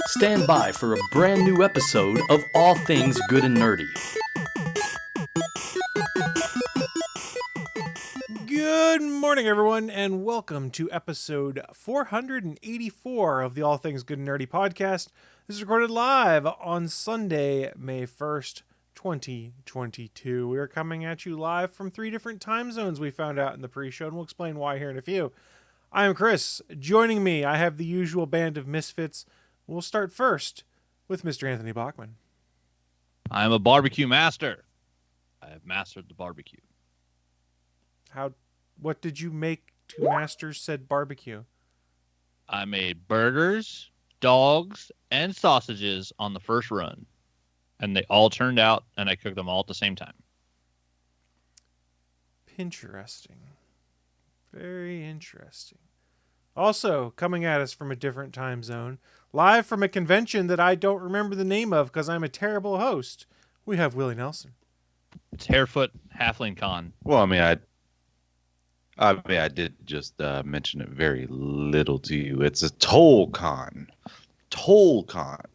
Stand by for a brand new episode of All Things Good and Nerdy. Good morning, everyone, and welcome to episode 484 of the All Things Good and Nerdy podcast. This is recorded live on Sunday, May 1st, 2022. We are coming at you live from 3 different time zones we found out in the pre-show, and we'll explain why here in a few. I am Chris. Joining me, I have the usual band of misfits. We'll start first with Mr. Anthony Bachman. I'm a barbecue master. I have mastered the barbecue. What did you make to master said barbecue? I made burgers, dogs, and sausages on the first run. And they all turned out, and I cooked them all at the same time. Interesting. Very interesting. Also, coming at us from a different time zone, live from a convention that I don't remember the name of because I'm a terrible host, we have Willie Nelson. It's Harefoot Halfling Con. Well, I did just mention it very little to you. It's a Tolkon. Tolkon.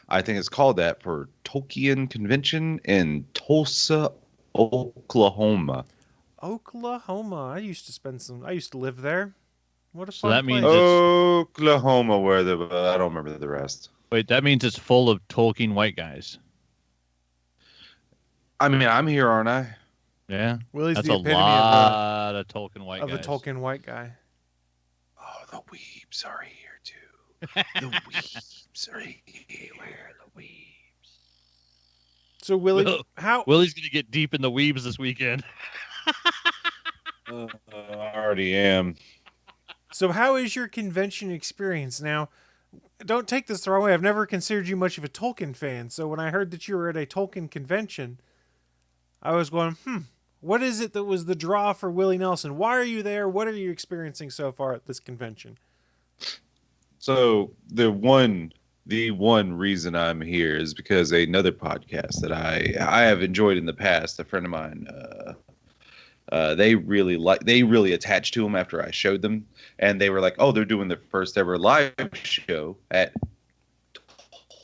I think it's called that for Tolkien Convention in Tulsa, Oklahoma. Oklahoma. I used to live there. What a So fun that means place. Oklahoma, where I don't remember the rest. Wait, that means it's full of Tolkien white guys. I mean, I'm here, aren't I? Yeah. Willie's That's the a epitome lot of Tolkien white of guys. the Tolkien white guy. Oh, the weebs are here, too. The weebs are here. Where are the weebs? So Willie, Willie's going to get deep in the weebs this weekend. I already am. So how is your convention experience? Now, don't take this the wrong way. I've never considered you much of a Tolkien fan. So when I heard that you were at a Tolkien convention, I was going, what is it that was the draw for Willie Nelson? Why are you there? What are you experiencing so far at this convention? So the one reason I'm here is because another podcast that I have enjoyed in the past, a friend of mine, they really attached to him after I showed them, and they were like, oh, they're doing their first ever live show at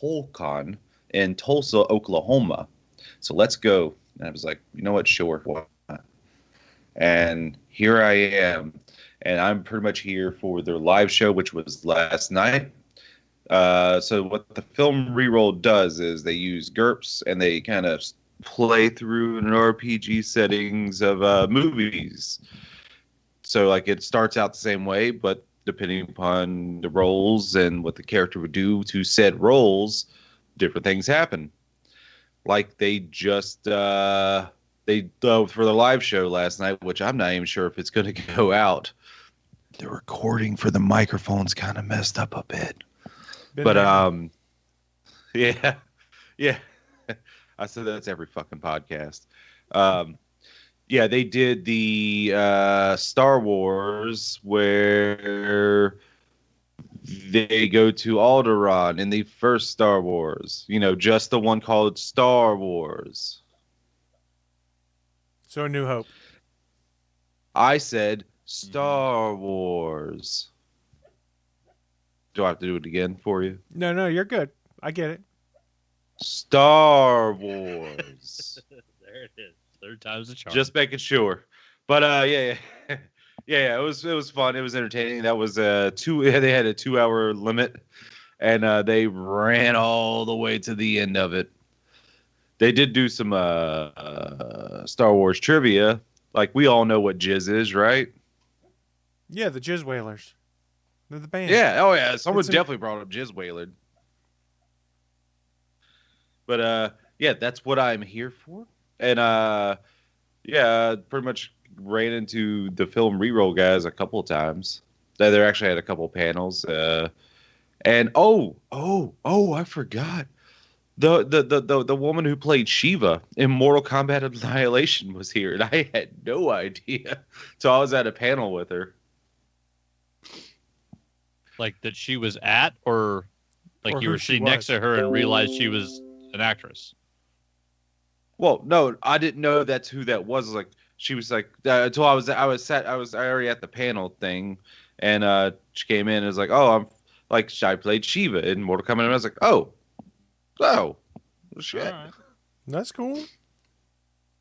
Tulkon in Tulsa, Oklahoma. So let's go. And I was like, you know what? Sure. Why not? And here I am. And I'm pretty much here for their live show, which was last night. So what the film reroll does is they use GURPS and they kind of play through an RPG settings of movies. So like it starts out the same way, but depending upon the roles and what the character would do to said roles, different things happen. Like they just for the live show last night, which I'm not even sure if it's going to go out. The recording for the microphone's kind of messed up a bit. Yeah. I said that's every fucking podcast. Yeah, they did the Star Wars where they go to Alderaan in the first Star Wars. You know, just the one called Star Wars. So A New Hope. I said Star Wars. Do I have to do it again for you? No, you're good. I get it. Star Wars. There it is. Third time's the charm. Just making sure. But yeah. It was fun. It was entertaining. That was they had a 2-hour limit, and they ran all the way to the end of it. They did do some Star Wars trivia. Like we all know what Jizz is, right? Yeah, the Jizz Whalers. They're the band. Yeah. Oh yeah. Someone definitely brought up Jizz Whalard. But yeah, that's what I'm here for. And yeah, pretty much ran into the film reroll guys a couple of times. They actually had a couple of panels. And I forgot. The woman who played Shiva in Mortal Kombat Annihilation was here, and I had no idea. So I was at a panel with her. Like that she was at, or like Or you who were she sitting next was. to her and realized she was an actress? Well, no, I didn't know that's who that was. Like she was like until I was already at the panel thing, and she came in and was like, "Oh, Like I played Shiva in Mortal Kombat, and I was like, oh, shit. All right. That's cool.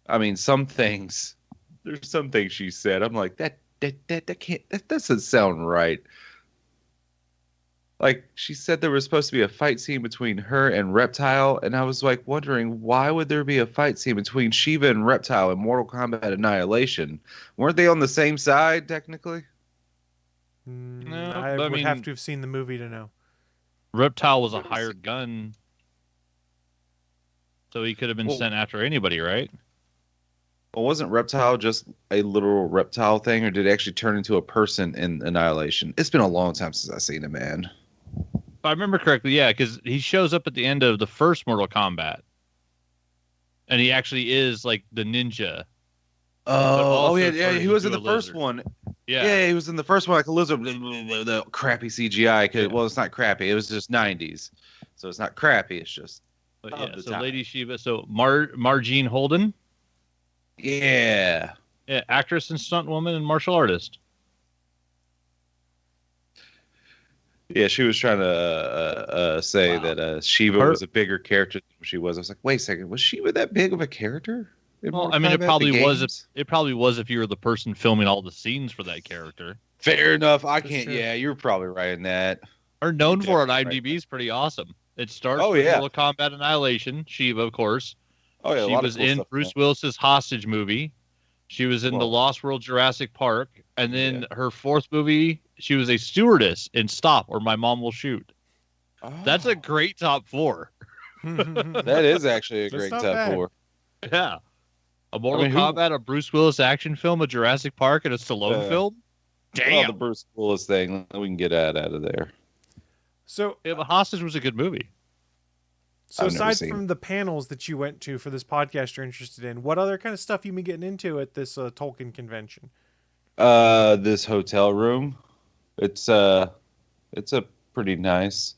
I mean, some things. There's some things she said. I'm like, that can't. That doesn't sound right. Like she said there was supposed to be a fight scene between her and Reptile, and I was like wondering why would there be a fight scene between Shiva and Reptile in Mortal Kombat Annihilation? Weren't they on the same side technically? No, I but I would have mean- to have seen the movie to know. Reptile was a hired gun, so he could have been Well- sent after anybody, right? Well, wasn't Reptile just a literal reptile thing, or did it actually turn into a person in Annihilation? It's been a long time since I've seen it, man. If I remember correctly, yeah, because he shows up at the end of the first Mortal Kombat, and he actually is like the ninja. also Yeah, turns he was in into the a first lizard. one. Yeah, Yeah, he was in the first one like a lizard. The crappy CGI. Yeah. Well, it's not crappy. It was just 90s, so it's not crappy. It's just but of yeah. the So time. Lady Shiva, so Margene Holden, yeah. yeah, actress and stunt woman and martial artist. Yeah, she was trying to say Wow. that Shiva Her- was a bigger character than she was. I was like, wait a second, was Shiva that big of a character? in Well, Mortal I mean, it Kombat, probably the was. games? It probably was if you were the person filming all the scenes for that character. Fair enough. I For can't. sure. Yeah, you're probably right in that. Or known for it on definitely IMDb is pretty awesome. It starts Oh, with yeah. Mortal Kombat Annihilation. Shiva, of course. Oh yeah, a She lot was of cool in stuff. Bruce Willis's Hostage movie. She was in the Well- Lost World Jurassic Park. And then Yeah. her fourth movie, she was a stewardess in Stop or My Mom Will Shoot. Oh, That's a great top four. that is actually a That's great not top bad. 4. Yeah. A Mortal mean, who- Kombat, a Bruce Willis action film, a Jurassic Park, and a Stallone film? Well, Damn. the Bruce Willis thing, we can get that out of there. So, Yeah, but Hostage was a good movie. so I've never aside seen from the panels that you went to for this podcast you're interested in, what other kind of stuff you been getting into at this Tolkien convention? This hotel room, it's a pretty nice.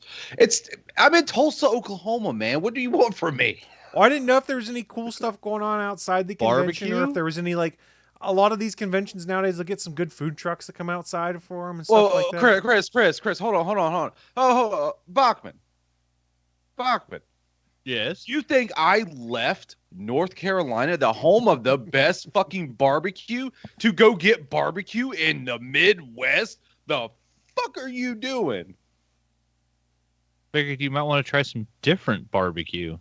I'm in Tulsa, Oklahoma, man. What do you want from me? Oh, I didn't know if there was any cool stuff going on outside the convention, or if Barbecue? there was any like a lot of these conventions nowadays. They'll get some good food trucks that come outside for them and stuff Well, like that. Chris, hold on. Oh, Bachman. Yes. You think I left North Carolina, the home of the best fucking barbecue, to go get barbecue in the Midwest? The fuck are you doing? Figured you might want to try some different barbecue.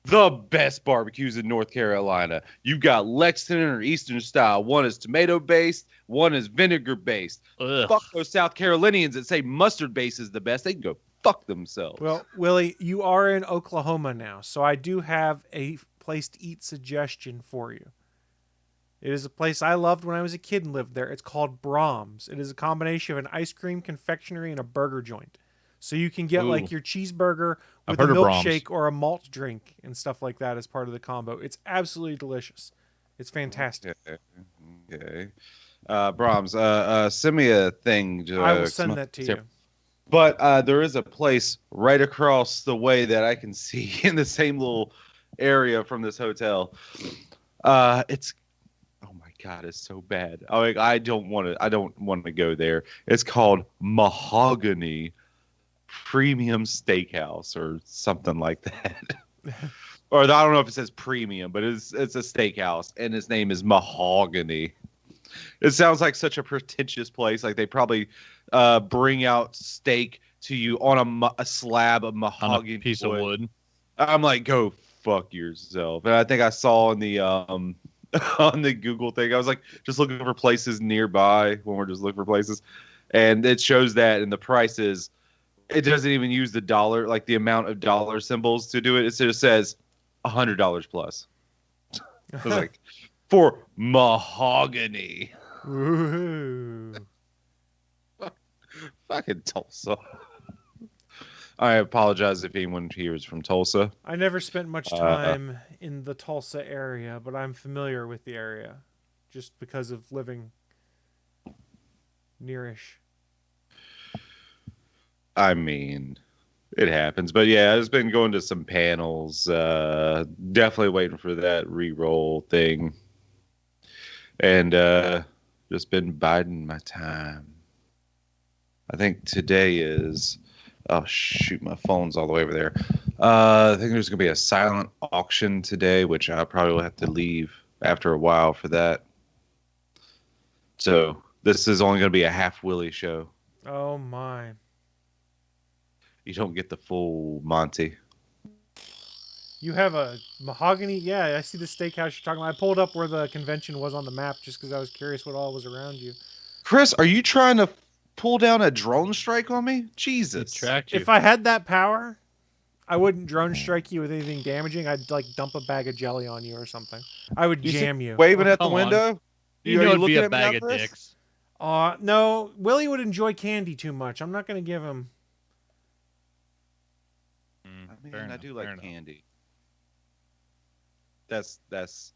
The best barbecues in North Carolina. You got Lexington or Eastern style. One is tomato based, one is vinegar based. Ugh. Fuck those South Carolinians that say mustard base is the best. They can go fuck themselves. Well, Willie, you are in Oklahoma now, so I do have a place to eat suggestion for you. It is a place I loved when I was a kid and lived there. It's called Brahms. It is a combination of an ice cream confectionery and a burger joint. So you can get Ooh. like your cheezeburger I've with a heard of Brahms. milkshake or a malt drink and stuff like that as part of the combo. It's absolutely delicious. It's fantastic. Okay. Brahms, send me a thing. I will send that to you. But there is a place right across the way that I can see in the same little area from this hotel. It's oh my god, it's so bad. I don't want to go there. It's called Mahogany Premium Steakhouse or something like that. Or I don't know if it says premium, but it's a steakhouse, and his name is Mahogany. It sounds like such a pretentious place. Like they probably bring out steak to you on a slab of On mahogany a piece of wood. I'm like, go fuck yourself. And I think I saw on the on the Google thing, I was like, just looking for places nearby when we're just looking for places, and it shows that, and the prices. It doesn't even use the dollar, like the amount of dollar symbols to do it. It just says $100 plus. I was like, for mahogany. Ooh. Fucking Tulsa. I apologize if anyone here is from Tulsa. I never spent much time in the Tulsa area, but I'm familiar with the area just because of living nearish. I mean, it happens. But yeah, I've been going to some panels. Definitely waiting for that re-roll thing. And just been biding my time. I think today is Oh shoot, my phone's all the way over there. I think there's gonna be a silent auction today, which I probably will have to leave after a while for that. So this is only gonna be a half Willie show. Oh my. You don't get the full Monty. You have a Mahogany? Yeah, I see the steakhouse you're talking about. I pulled up where the convention was on the map just because I was curious what all was around you. Chris, are you trying to pull down a drone strike on me? Jesus. Tracked you. If I had that power, I wouldn't drone strike you with anything damaging. I'd like dump a bag of jelly on you or something. I would jam you. Waving at the Come on. window? You Are know you it'd be looking a at me bag now, of Chris? dicks. No, Willie would enjoy candy too much. I'm not going to give him. I mean, Fair I enough, do fair like enough. candy. That's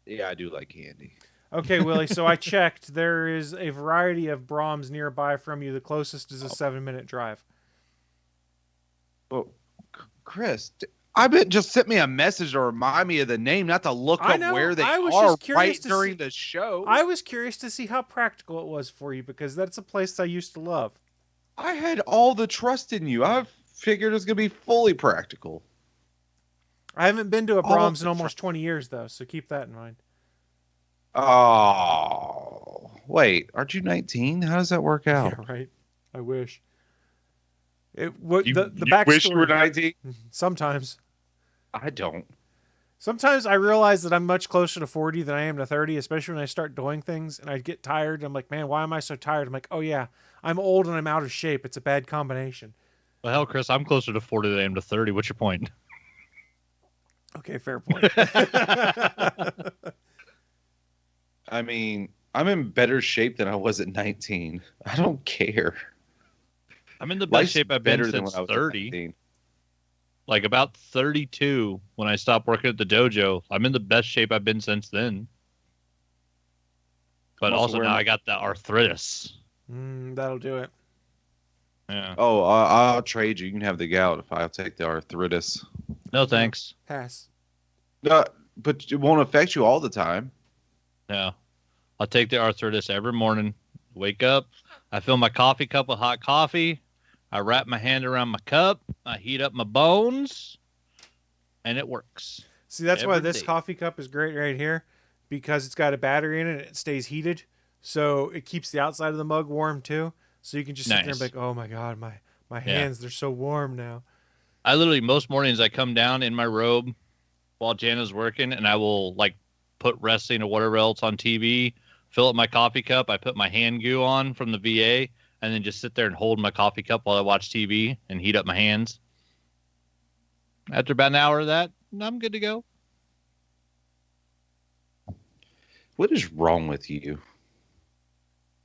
yeah, I do like candy. Okay, Willie, so I checked. There is a variety of Brahms nearby from you. The closest is a 7-minute drive. Well, Chris, I bet just sent me a message to remind me of the name, not to look I up know, where they I was are just curious right to during see- the show. I was curious to see how practical it was for you because that's a place I used to love. I had all the trust in you. I figured it was gonna be fully practical. I haven't been to a All Brahms in the almost 20 years, though, so keep that in mind. Oh, wait, aren't you 19? How does that work out? Yeah, right. I wish. The You backstory. wish you were 19? Sometimes. I don't. Sometimes I realize that I'm much closer to 40 than I am to 30, especially when I start doing things and I get tired. I'm like, man, why am I so tired? I'm like, oh yeah, I'm old and I'm out of shape. It's a bad combination. Well, hell, Chris, I'm closer to 40 than I am to 30. What's your point? Okay, fair point. I mean, I'm in better shape than I was at 19. I don't care. I'm in the best Life's shape I've been better than since when I was at 30. 19. Like about 32 when I stopped working at the dojo. I'm in the best shape I've been since then. But I'm also also wearing now my- I got the arthritis. That'll do it. Yeah. Oh, I'll trade you. You can have the gout if I'll take the arthritis. No thanks. Pass. No, but it won't affect you all the time. No. I'll take the arthritis every morning. Wake up. I fill my coffee cup with hot coffee. I wrap my hand around my cup. I heat up my bones. And it works. See, that's why Every this day. coffee cup is great right here because it's got a battery in it and it stays heated. So it keeps the outside of the mug warm too. So you can just sit there and be Nice. like, oh my God, my hands, they're so warm now. I literally, most mornings, I come down in my robe while Jana's working, and I will, like, put wrestling or whatever else on TV, fill up my coffee cup, I put my hand goo on from the VA, and then just sit there and hold my coffee cup while I watch TV and heat up my hands. After about an hour of that, I'm good to go. What is wrong with you?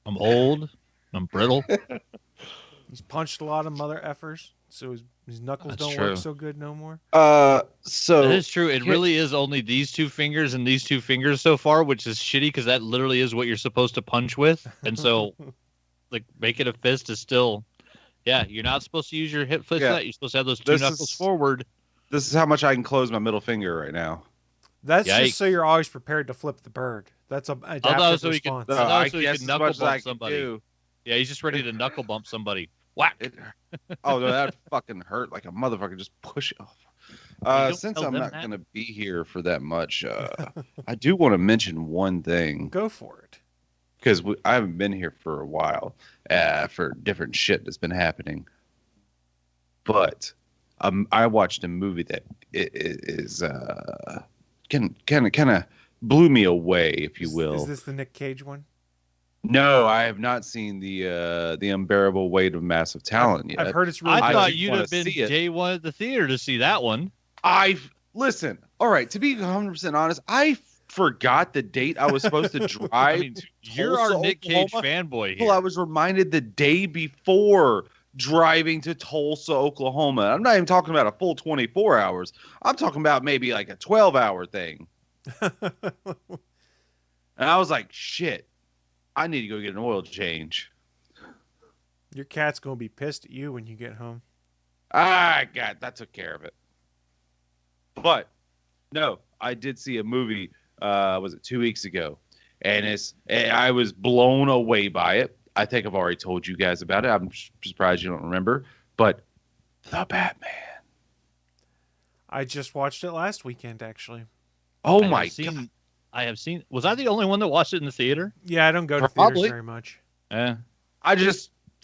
I'm old. I'm brittle. He's punched a lot of mother effers, so his knuckles That's don't true. work so good no more. So That is true. It really is only these two fingers and these two fingers so far, which is shitty because that literally is what you're supposed to punch with. And so, like, make it a fist is still, yeah, you're not supposed to use your hip fist for Yeah. that. You're supposed to have those two This knuckles is- forward. this is how much I can close my middle finger right now. That's Yikes. just so you're always prepared to flip the bird. That's an adaptive so he can- response. No, I I guess guess as as knuckle much as bump I can somebody. do. Yeah, he's just ready to knuckle bump somebody. Whack. It, oh no, that fucking hurt like a motherfucker. Just push it off. don't Since tell I'm them not that. going to be here for that much, I do want to mention one thing Go for it. because I haven't been here for a while for different shit that's been happening. But I watched a movie that is kind of blew me away, if you will. Is this the Nick Cage one? No, I have not seen the unbearable weight of massive talent yet. I've heard it's really I good. thought do you'd wanna have been see it. day one at the theater to see that one. Listen. All right, to be 100% honest, I forgot the date I was supposed to drive. I mean, to you're Tulsa, our Nick Cage Oklahoma, fanboy until here. I was reminded the day before driving to Tulsa, Oklahoma. I'm not even talking about a full 24 hours. I'm talking about maybe like a 12-hour thing. And I was like, shit, I need to go get an oil change. Your cat's gonna be pissed at you when you get home. I took care of it. But no, I did see a movie. Was it 2 weeks ago? And I was blown away by it. I think I've already told you guys about it. I'm surprised you don't remember. but the Batman. I just watched it last weekend, actually. Oh I my have seen, god! I have seen. Was I the only one that watched it in the theater? Yeah, I don't go to Probably. theaters very much. Yeah.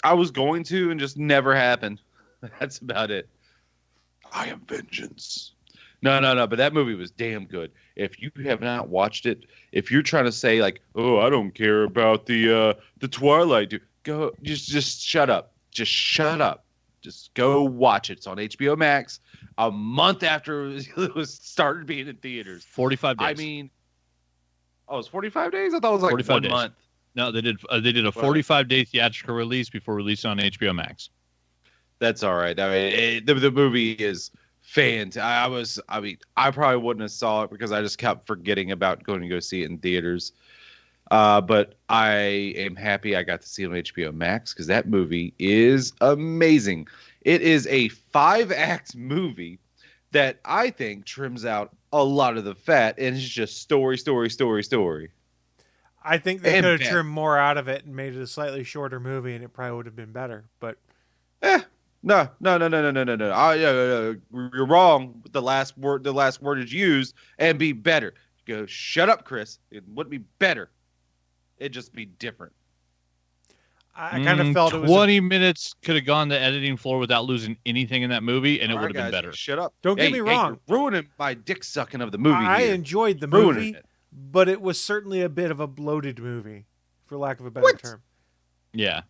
I was going to and just never happened. That's about it. I am vengeance. No. But that movie was damn good. If you have not watched it, if you're trying to say like, oh, I don't care about the Twilight, dude, go just shut up. Just shut up. Just go watch it. It's on HBO Max. A month after it was started being in theaters. 45 days. I mean, oh, it's 45 days. I thought it was like 45 1 days. month. No, they did a 45-day theatrical release before releasing on HBO Max. That's all right. I mean, the movie is fantastic. I probably wouldn't have saw it because I just kept forgetting about going to go see it in theaters. But I am happy I got to see it on HBO Max because that movie is amazing. It is a 5-act movie that I think trims out a lot of the fat and it's just story. I think they And could have bad. trimmed more out of it and made it a slightly shorter movie, and it probably would have been better. But No. You're wrong. The last word is used and be better. Go, shut up, Chris. It wouldn't be better. It'd just be different. I kind of felt it was. 20 minutes could have gone the editing floor without losing anything in that movie, and it All would have right, been guys, better. Shut up. Don't get me wrong. You're ruining my dick sucking of the movie. I here. enjoyed the Ruining movie, it. but it was certainly a bit of a bloated movie, for lack of a better What? term. Yeah.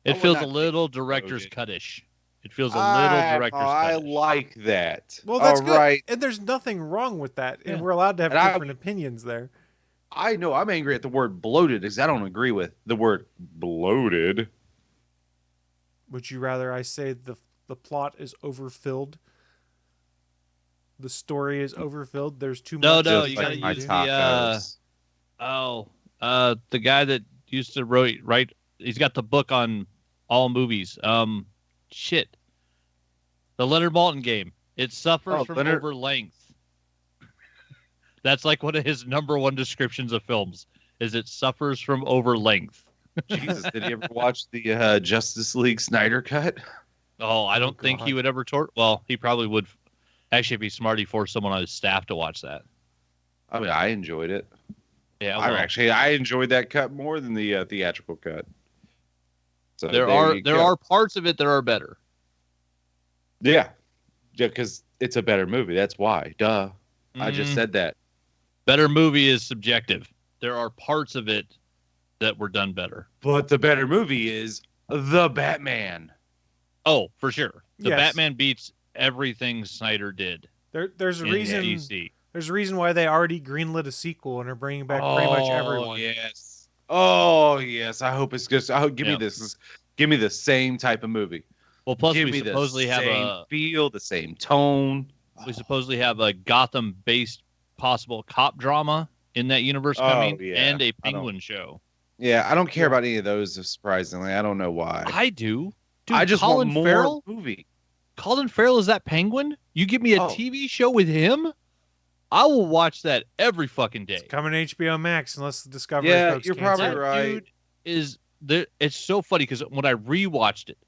I It would feels not a say little bloated. director's cut-ish. It feels a little director's I cut-ish. like that. Well, that's All good, right. and there's nothing wrong with that, and Yeah. we're allowed to have And I- different opinions there. I know I'm angry at the word bloated because I don't agree with the word bloated. Would you rather I say the plot is overfilled? The story is overfilled. There's too No, much. no, to you try gotta to my do? use tacos. The guy that used to write, he's got the book on all movies. Shit. The Leonard Maltin game. It suffers from Leonard- over length. That's like one of his number one descriptions of films. Is it suffers from over length. Jesus, did you ever watch the Justice League Snyder cut? Oh, I don't think he God. would ever Well, he probably would. Actually, if he's smart, he forced someone on his staff to watch that. I mean, I enjoyed it. Yeah, I enjoyed that cut more than the theatrical cut. So there you go. are parts of it that are better. Yeah, because it's a better movie. That's why. Duh. I just Mhm. said that. Better movie is subjective. There are parts of it that were done better. But the better movie is The Batman. Oh, for sure. The Yes. Batman beats everything Snyder did. There's a in reason. DC. There's a reason why they already greenlit a sequel and are bringing back pretty much everyone. Yes. Oh yes. I hope it's good. Give me Yeah. this. Give me the same type of movie. Well, plus Give we me the supposedly have same feel, the same tone. a Gotham-based possible cop drama in that universe coming, yeah. and a I don't- Penguin show. Yeah, I don't care about any of those. Surprisingly, I don't know why. I do. Dude, I just Colin want more Farrell. movie. Colin Farrell is that Penguin? You give me a Oh. TV show with him? I will watch that every fucking day. It's coming to HBO Max unless the Discovery Yeah, folks you're cancel probably it. right. Dude is there. It's so funny because when I rewatched it,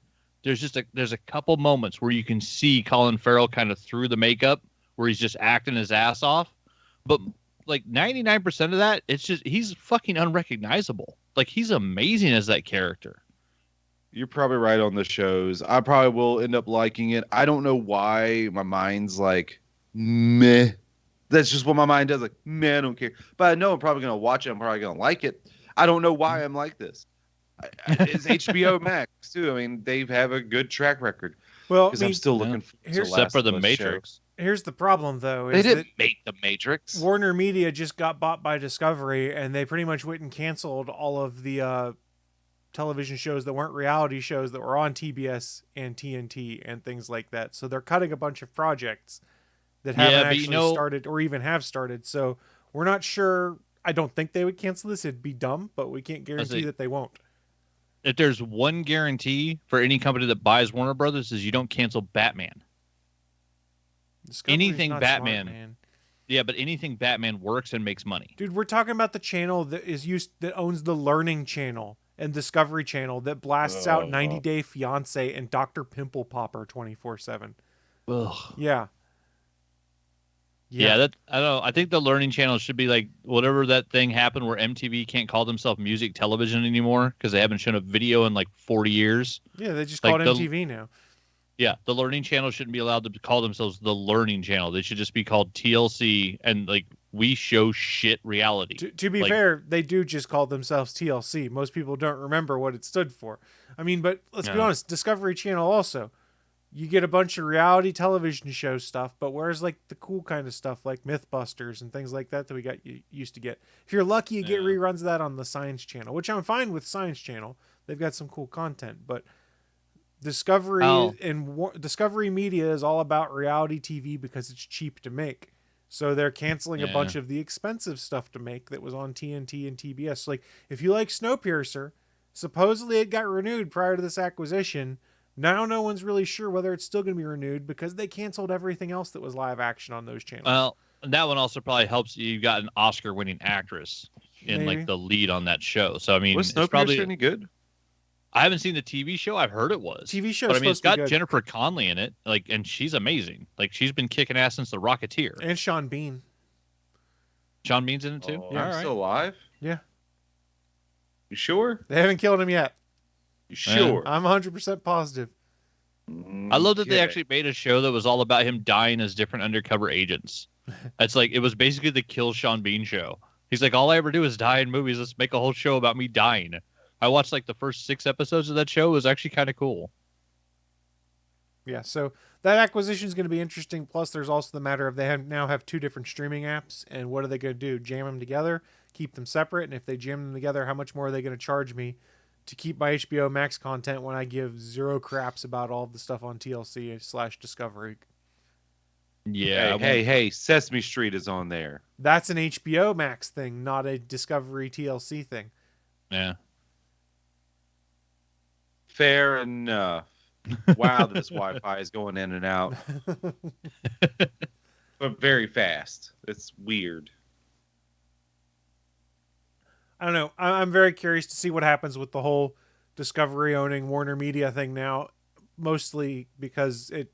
there's a couple moments where you can see Colin Farrell kind of through the makeup where he's just acting his ass off, but like 99% of that, it's just he's fucking unrecognizable. Like he's amazing as that character. You're probably right on the shows. I probably will end up liking it. I don't know why my mind's like, meh. That's just what my mind does. Like, meh, I don't care. But I know I'm probably going to watch it. I'm probably going to like it. I don't know why I'm like this. It's HBO Max, too. I mean, they have a good track record. Well, Because I'm still looking for the here's- Except Last for of the Us Matrix. here's the problem, though. show. They Is didn't that make the Matrix. Warner Media just got bought by Discovery, and they pretty much went and canceled all of the television shows that weren't reality shows that were on TBS and TNT and things like that. So they're cutting a bunch of projects that Yeah, haven't but actually started or even have started. So we're not sure. I don't think they would cancel this. It'd be dumb, but we can't guarantee that they won't. If there's one guarantee for any company that buys Warner Brothers is you don't cancel Batman. Discovery's Anything not Batman. smart, man. Yeah, but anything Batman works and makes money. Dude, we're talking about the channel that owns the Learning Channel and Discovery Channel that blasts out 90 Day Fiance and Dr. Pimple Popper 24/7. Ugh. Yeah. Yeah, that I don't know. I think the Learning Channel should be like whatever that thing happened where MTV can't call themselves music television anymore because they haven't shown a video in like 40 years. Yeah, they just Like call it MTV now. Yeah, the Learning Channel shouldn't be allowed to call themselves the Learning Channel. They should just be called TLC, and like we show shit reality. To be fair, they do just call themselves TLC. Most people don't remember what it stood for. I mean, but let's be honest, Discovery Channel also, you get a bunch of reality television show stuff, but where's like the cool kind of stuff like Mythbusters and things like that we got used to get. If you're lucky, you get reruns of that on the Science Channel, which I'm fine with. Science Channel, they've got some cool content, but Discovery and Discovery Media is all about reality TV because it's cheap to make. So they're canceling a bunch of the expensive stuff to make that was on TNT and TBS. Like if you like Snowpiercer, supposedly it got renewed prior to this acquisition. Now no one's really sure whether it's still going to be renewed because they canceled everything else that was live action on those channels. Well, that one also probably helps you got an Oscar-winning actress in like the lead on that show. So I mean, was it's Snowpiercer probably any good? I haven't seen the TV show. I've heard it was. TV show, but I mean, it's got Jennifer Connelly in it, like, and she's amazing. Like, she's been kicking ass since The Rocketeer. And Sean Bean. Sean Bean's in it too. Yeah, All right. still alive. Yeah. You sure? They haven't killed him yet. You sure? I'm 100% positive. I love that they actually made a show that was all about him dying as different undercover agents. It's like it was basically the Kill Sean Bean show. He's like, all I ever do is die in movies. Let's make a whole show about me dying. I watched like the first 6 episodes of that show. It was actually kind of cool. Yeah, so that acquisition is going to be interesting. Plus, there's also the matter of they now have 2 different streaming apps, and what are they going to do? Jam them together, keep them separate, and if they jam them together, how much more are they going to charge me to keep my HBO Max content when I give zero craps about all of the stuff on TLC/Discovery? Yeah. Hey, Sesame Street is on there. That's an HBO Max thing, not a Discovery TLC thing. Yeah. Fair enough. Wow, this Wi-Fi is going in and out. But very fast. It's weird. I don't know. I'm very curious to see what happens with the whole Discovery owning Warner Media thing now, mostly because it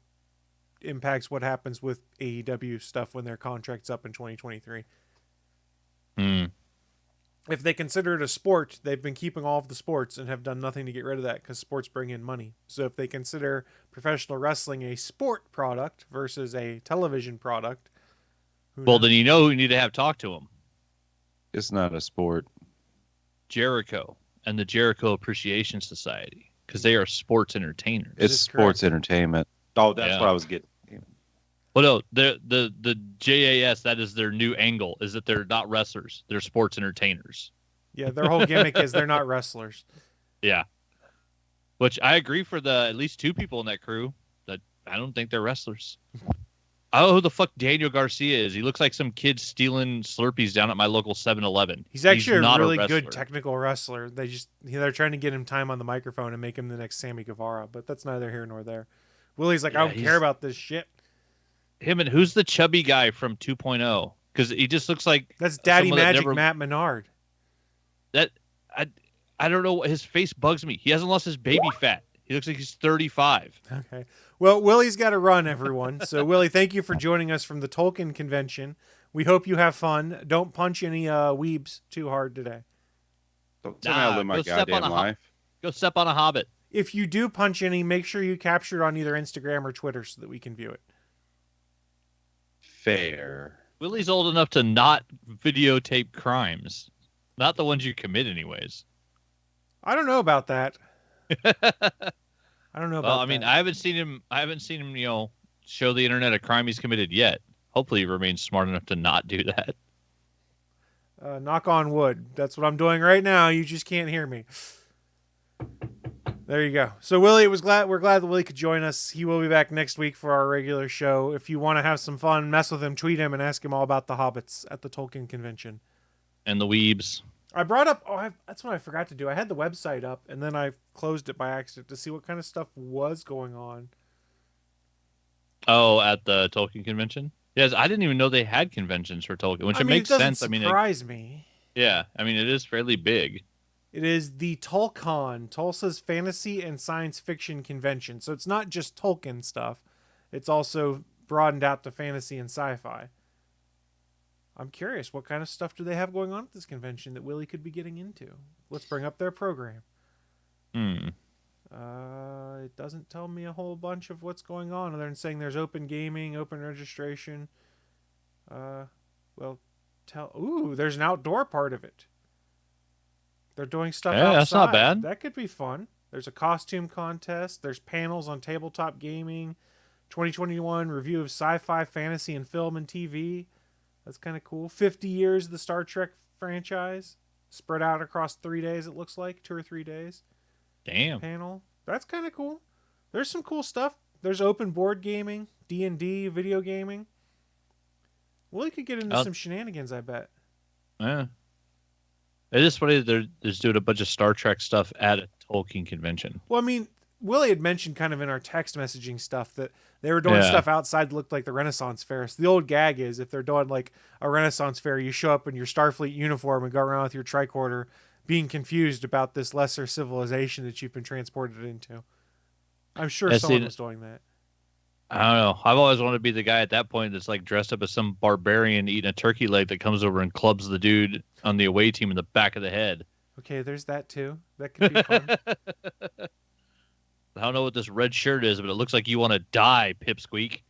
impacts what happens with AEW stuff when their contract's up in 2023. If they consider it a sport, they've been keeping all of the sports and have done nothing to get rid of that because sports bring in money. So if they consider professional wrestling a sport product versus a television product, well, then you know who you need to have talk to him. It's not a sport. Jericho and the Jericho Appreciation Society, because they are sports entertainers. It's sports entertainment. Oh, that's what I was getting. Well, no, the JAS, that is their new angle, is that they're not wrestlers. They're sports entertainers. Yeah, their whole gimmick is they're not wrestlers. Yeah. Which I agree for the at least 2 people in that crew that I don't think they're wrestlers. I don't know who the fuck Daniel Garcia is. He looks like some kid stealing Slurpees down at my local 7-Eleven. He's actually a really good technical wrestler. They're trying to get him time on the microphone and make him the next Sammy Guevara, but that's neither here nor there. Willie's like, I don't care about this shit. Him and who's the chubby guy from 2.0? Because he just looks like that's Daddy Magic Matt Menard. That I don't know. His face bugs me. He hasn't lost his baby fat. He looks like he's 35. Okay. Well, Willie's got to run, everyone. So, Willie, thank you for joining us from the Tolkien Convention. We hope you have fun. Don't punch any weebs too hard today. Don't tell me I live my goddamn life. Go step on a hobbit. If you do punch any, make sure you capture it on either Instagram or Twitter so that we can view it. Fair. Willie's old enough to not videotape crimes. Not the ones you commit, anyways. I don't know about that. I don't know about that. I mean, I haven't seen him, show the internet a crime he's committed yet. Hopefully he remains smart enough to not do that. Knock on wood. That's what I'm doing right now. You just can't hear me. There you go. So Willie, we're glad that Willie could join us. He will be back next week for our regular show. If you want to have some fun, mess with him, tweet him, and ask him all about the hobbits at the Tolkien Convention. And the weebs. I brought up, that's what I forgot to do. I had the website up, and then I closed it by accident to see what kind of stuff was going on. Oh, at the Tolkien Convention? Yes, I didn't even know they had conventions for Tolkien, which makes sense. Surprise me. Yeah, I mean, it is fairly big. It is the Tulkon, Tulsa's Fantasy and Science Fiction Convention. So it's not just Tolkien stuff. It's also broadened out to fantasy and sci-fi. I'm curious, what kind of stuff do they have going on at this convention that Willie could be getting into? Let's bring up their program. It doesn't tell me a whole bunch of what's going on other than saying there's open gaming, open registration. There's an outdoor part of it. They're doing stuff outside. That's not bad. That could be fun. There's a costume contest. There's panels on tabletop gaming. 2021 review of sci-fi, fantasy, and film and TV. That's kind of cool. 50 years of the Star Trek franchise. Spread out across 3 days, it looks like. 2 or 3 days. Damn. Panel. That's kind of cool. There's some cool stuff. There's open board gaming, D&D, video gaming. Well, you could get into some shenanigans, I bet. Yeah. It is funny that they're just doing a bunch of Star Trek stuff at a Tolkien convention. Well, I mean, Willie had mentioned kind of in our text messaging stuff that they were doing stuff outside that looked like the Renaissance Fair. So the old gag is if they're doing like a Renaissance Fair, you show up in your Starfleet uniform and go around with your tricorder being confused about this lesser civilization that you've been transported into. I'm sure someone was doing that. I don't know. I've always wanted to be the guy at that point that's like dressed up as some barbarian eating a turkey leg that comes over and clubs the dude on the away team in the back of the head. Okay, there's that too. That could be fun. I don't know what this red shirt is, but it looks like you want to die, Pipsqueak.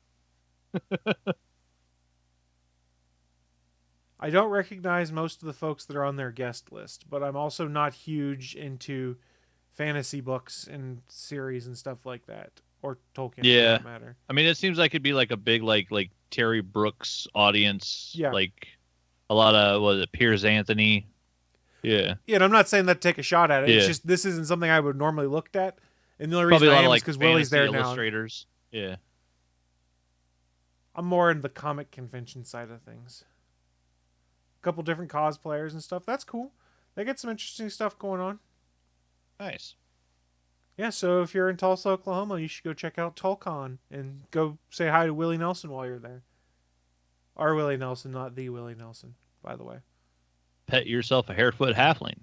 I don't recognize most of the folks that are on their guest list, but I'm also not huge into fantasy books and series and stuff like that, or Tolkien for that matter. I mean, it seems like it'd be like a big like Terry Brooks audience, like a lot of Piers Anthony. Yeah, and I'm not saying that to take a shot at it. Yeah. It's just this isn't something I would normally looked at, and the only reason I am is because Willie's there now. Illustrators. Yeah, I'm more in the comic convention side of things. A couple different cosplayers and stuff. That's cool. They get some interesting stuff going on. Nice. Yeah, so if you're in Tulsa, Oklahoma, you should go check out Tulkon and go say hi to Willie Nelson while you're there. Our Willie Nelson, not the Willie Nelson, by the way. Pet yourself a hairfoot halfling.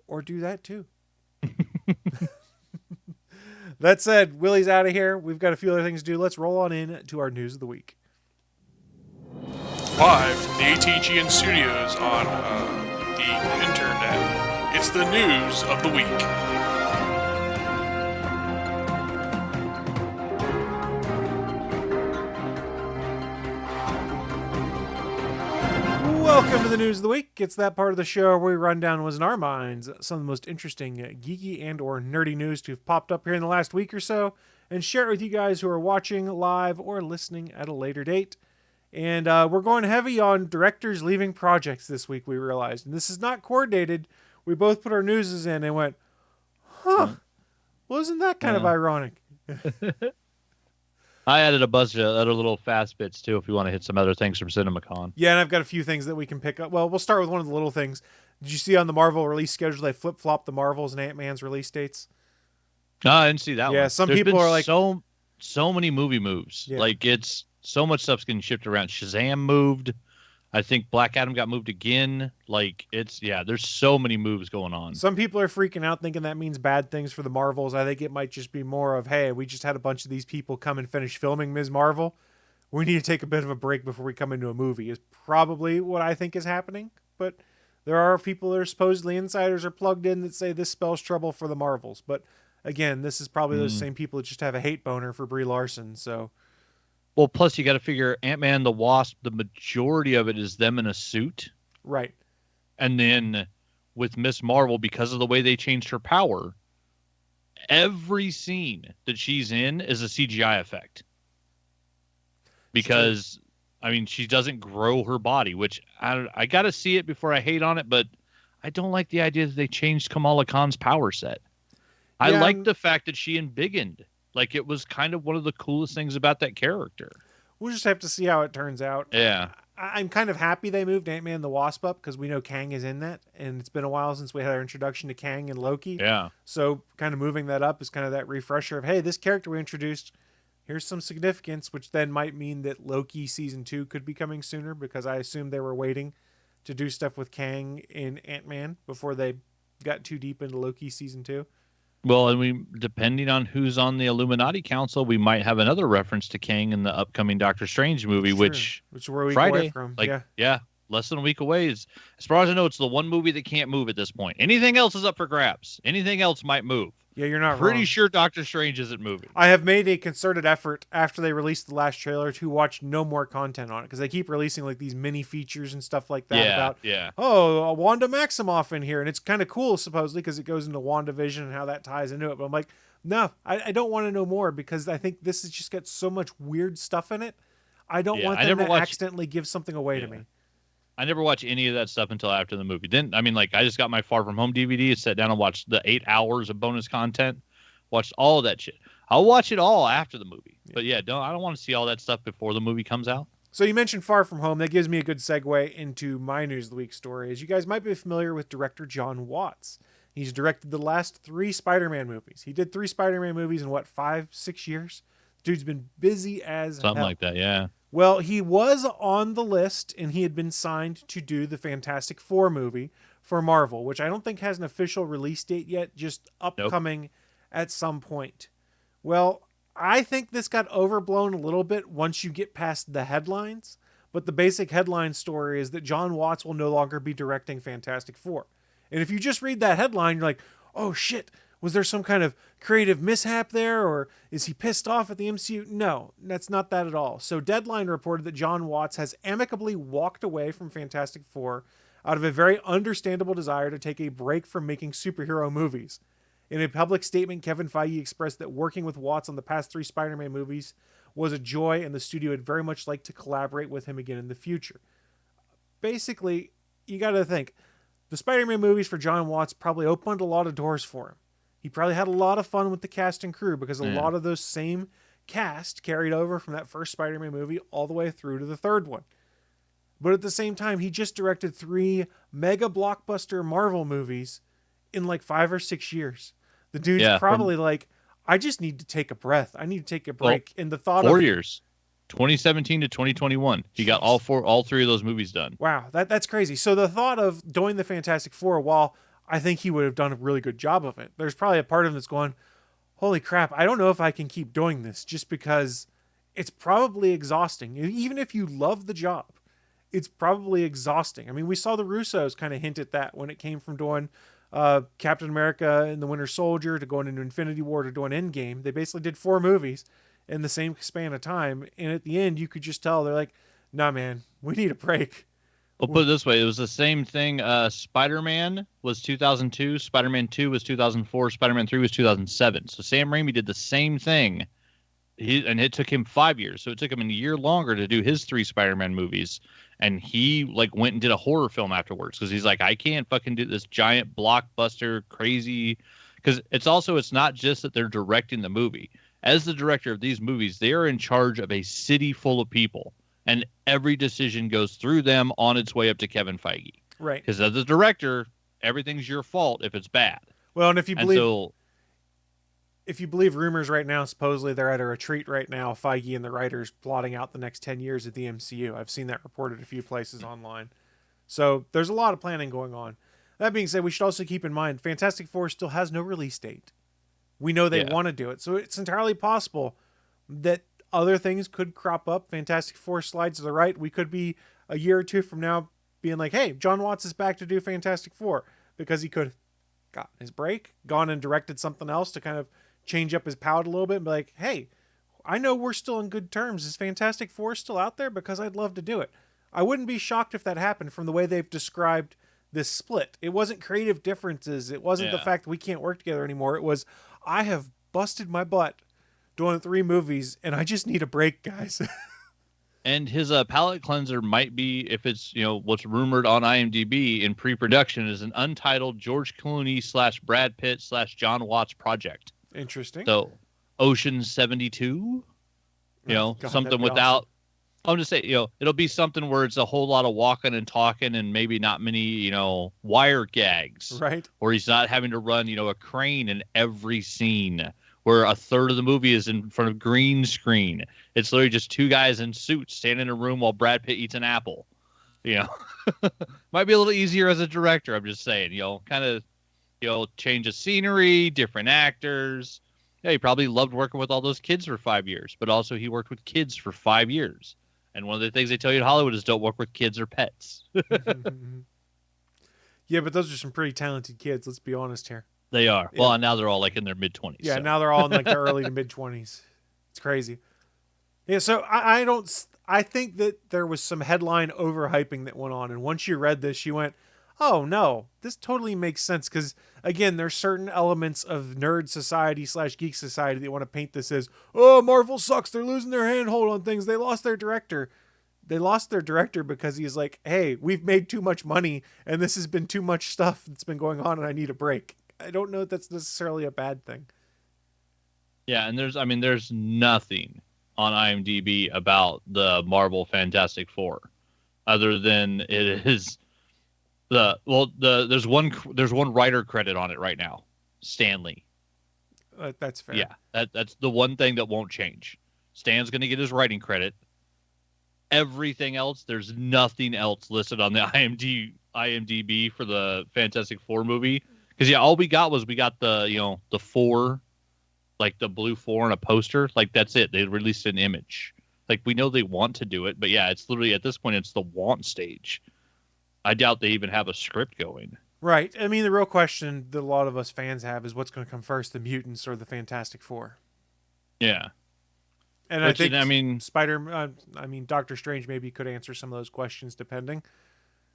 Or do that too. That said, Willie's out of here. We've got a few other things to do. Let's roll on in to our news of the week. Live from the ATGN studios on the internet, it's the news of the week. Welcome to the news of the week. It's that part of the show where we run down what's in our minds some of the most interesting geeky and or nerdy news to have popped up here in the last week or so and share it with you guys who are watching live or listening at a later date. And we're going heavy on directors leaving projects this week, we realized. And this is not coordinated. We both put our newses in and went, well, isn't that kind of ironic? I added a bunch of other little fast bits, too, if you want to hit some other things from CinemaCon. Yeah, and I've got a few things that we can pick up. Well, we'll start with one of the little things. Did you see on the Marvel release schedule they flip-flopped the Marvels and Ant-Man's release dates? No, I didn't see that one. Yeah, some people are like... so many movie moves. Yeah. Like, it's... So much stuff's getting shipped around. Shazam moved. I think Black Adam got moved again. Like, there's so many moves going on. Some people are freaking out thinking that means bad things for the Marvels. I think it might just be more of, hey, we just had a bunch of these people come and finish filming Ms. Marvel. We need to take a bit of a break before we come into a movie is probably what I think is happening. But there are people that are supposedly insiders or plugged in that say this spells trouble for the Marvels. But again, this is probably those same people that just have a hate boner for Brie Larson. So... Well, plus you got to figure Ant-Man and the Wasp, the majority of it is them in a suit. Right. And then with Miss Marvel, because of the way they changed her power, every scene that she's in is a CGI effect. Because, I mean, she doesn't grow her body, which I got to see it before I hate on it, but I don't like the idea that they changed Kamala Khan's power set. I like the fact that she embiggened. Like, it was kind of one of the coolest things about that character. We'll just have to see how it turns out. Yeah. I'm kind of happy they moved Ant-Man and the Wasp up because we know Kang is in that. And it's been a while since we had our introduction to Kang and Loki. Yeah. So kind of moving that up is kind of that refresher of, hey, this character we introduced, here's some significance, which then might mean that Loki season 2 could be coming sooner because I assume they were waiting to do stuff with Kang in Ant-Man before they got too deep into Loki season 2. Well, and depending on who's on the Illuminati Council, we might have another reference to Kang in the upcoming Doctor Strange movie, which we're a week Friday, away from. Less than a week away. As far as I know, it's the one movie that can't move at this point. Anything else is up for grabs. Anything else might move. Yeah, you're not pretty wrong. sure Doctor Strange isn't moving. I have made a concerted effort after they released the last trailer to watch no more content on it because they keep releasing like these mini features and stuff like that a Wanda Maximoff in here, and it's kind of cool supposedly because it goes into WandaVision and how that ties into it. But I'm like, no, I don't want to know more because I think this has just got so much weird stuff in it. I don't want them to accidentally give something away to me. I never watch any of that stuff until after the movie. Then, I mean, like, I just got my Far From Home DVD, sat down and watched the 8 hours of bonus content, watched all of that shit. I'll watch it all after the movie. Yeah. But yeah, I don't want to see all that stuff before the movie comes out. So you mentioned Far From Home. That gives me a good segue into my News of the Week story. As you guys might be familiar with director John Watts. He's directed the last 3 Spider-Man movies. He did 3 Spider-Man movies in, 5-6 years? Dude's been busy as something hell. Like that, yeah. Well, he was on the list, and he had been signed to do the Fantastic Four movie for Marvel, which I don't think has an official release date yet, just upcoming at some point. Well, I think this got overblown a little bit once you get past the headlines, but the basic headline story is that John Watts will no longer be directing Fantastic Four. And if you just read that headline, you're like, oh shit, was there some kind of creative mishap there, or is he pissed off at the MCU? No, that's not that at all. So Deadline reported that John Watts has amicably walked away from Fantastic Four out of a very understandable desire to take a break from making superhero movies. In a public statement, Kevin Feige expressed that working with Watts on the past 3 Spider-Man movies was a joy, and the studio would very much like to collaborate with him again in the future. Basically, you got to think, the Spider-Man movies for John Watts probably opened a lot of doors for him. He probably had a lot of fun with the cast and crew because a lot of those same cast carried over from that first Spider-Man movie all the way through to the 3rd one. But at the same time, he just directed 3 mega blockbuster Marvel movies in 5 or 6 years. The dude's probably I just need to take a breath. I need to take a break. And the thought 4 years, 2017 to 2021, he got all 3 of those movies done. Wow, that's crazy. So the thought of doing the Fantastic Four, while I think he would have done a really good job of it, there's probably a part of him that's going, holy crap, I don't know if I can keep doing this, just because it's probably exhausting. Even if you love the job, it's probably exhausting. I mean, we saw the Russos kind of hint at that when it came from doing Captain America and the Winter Soldier to going into Infinity War to doing Endgame. They basically did 4 movies in the same span of time, and at the end, you could just tell they're like, nah, man, we need a break. Well, put it this way. It was the same thing. Spider-Man was 2002. Spider-Man 2 was 2004. Spider-Man 3 was 2007. So Sam Raimi did the same thing. And it took him 5 years. So it took him a year longer to do his 3 Spider-Man movies. And he went and did a horror film afterwards because he's like, I can't fucking do this giant blockbuster crazy. Because it's not just that they're directing the movie. As the director of these movies, they are in charge of a city full of people. And every decision goes through them on its way up to Kevin Feige. Right. Because as a director, everything's your fault if it's bad. Well, and if you believe rumors right now, supposedly they're at a retreat right now, Feige and the writers plotting out the next 10 years of the MCU. I've seen that reported a few places online. So there's a lot of planning going on. That being said, we should also keep in mind, Fantastic Four still has no release date. We know they want to do it. So it's entirely possible that other things could crop up. Fantastic Four slides to the right. We could be a year or 2 from now being like, hey, John Watts is back to do Fantastic Four, because he could have gotten his break, gone and directed something else to kind of change up his palette a little bit and be like, hey, I know we're still in good terms. Is Fantastic Four still out there? Because I'd love to do it. I wouldn't be shocked if that happened from the way they've described this split. It wasn't creative differences. It wasn't the fact that we can't work together anymore. It was, I have busted my butt doing 3 movies, and I just need a break, guys. And his palette cleanser might be, if it's what's rumored on IMDb in pre-production, is an untitled George Clooney / Brad Pitt / John Watts project. Interesting. So, Ocean 72, God, something without. Awesome. I'm just saying, it'll be something where it's a whole lot of walking and talking, and maybe not many, wire gags. Right. Or he's not having to run, a crane in every scene, where a third of the movie is in front of green screen. It's literally just 2 guys in suits standing in a room while Brad Pitt eats an apple. You know, might be a little easier as a director. I'm just saying, kind of, change of scenery, different actors. Yeah, he probably loved working with all those kids for 5 years, but also he worked with kids for 5 years. And one of the things they tell you in Hollywood is don't work with kids or pets. Yeah, but those are some pretty talented kids. Let's be honest here. They are. Yeah. Well, and now they're all like in their mid-20s. Yeah, so. now they're all in like their early to mid-20s. It's crazy. Yeah, so I think that there was some headline overhyping that went on, and once you read this, you went, "Oh no, this totally makes sense." Because again, there's certain elements of nerd society / geek society that want to paint this as, "Oh, Marvel sucks. They're losing their handhold on things. They lost their director." They lost their director because he's like, "Hey, we've made too much money, and this has been too much stuff that's been going on, and I need a break." I don't know if that's necessarily a bad thing. Yeah, and there's nothing on IMDb about the Marvel Fantastic Four, other than it is there's one writer credit on it right now, Stan Lee. That's fair. Yeah, that's the one thing that won't change. Stan's going to get his writing credit. Everything else, there's nothing else listed on the IMDb for the Fantastic Four movie. Because all we got the the four, like the blue four and a poster. Like that's it. They released an image. Like we know they want to do it, but yeah, it's literally at this point it's the want stage. I doubt they even have a script going. Right. I mean, the real question that a lot of us fans have is what's going to come first, the mutants or the Fantastic Four? Yeah. And Which, I think Doctor Strange maybe could answer some of those questions depending.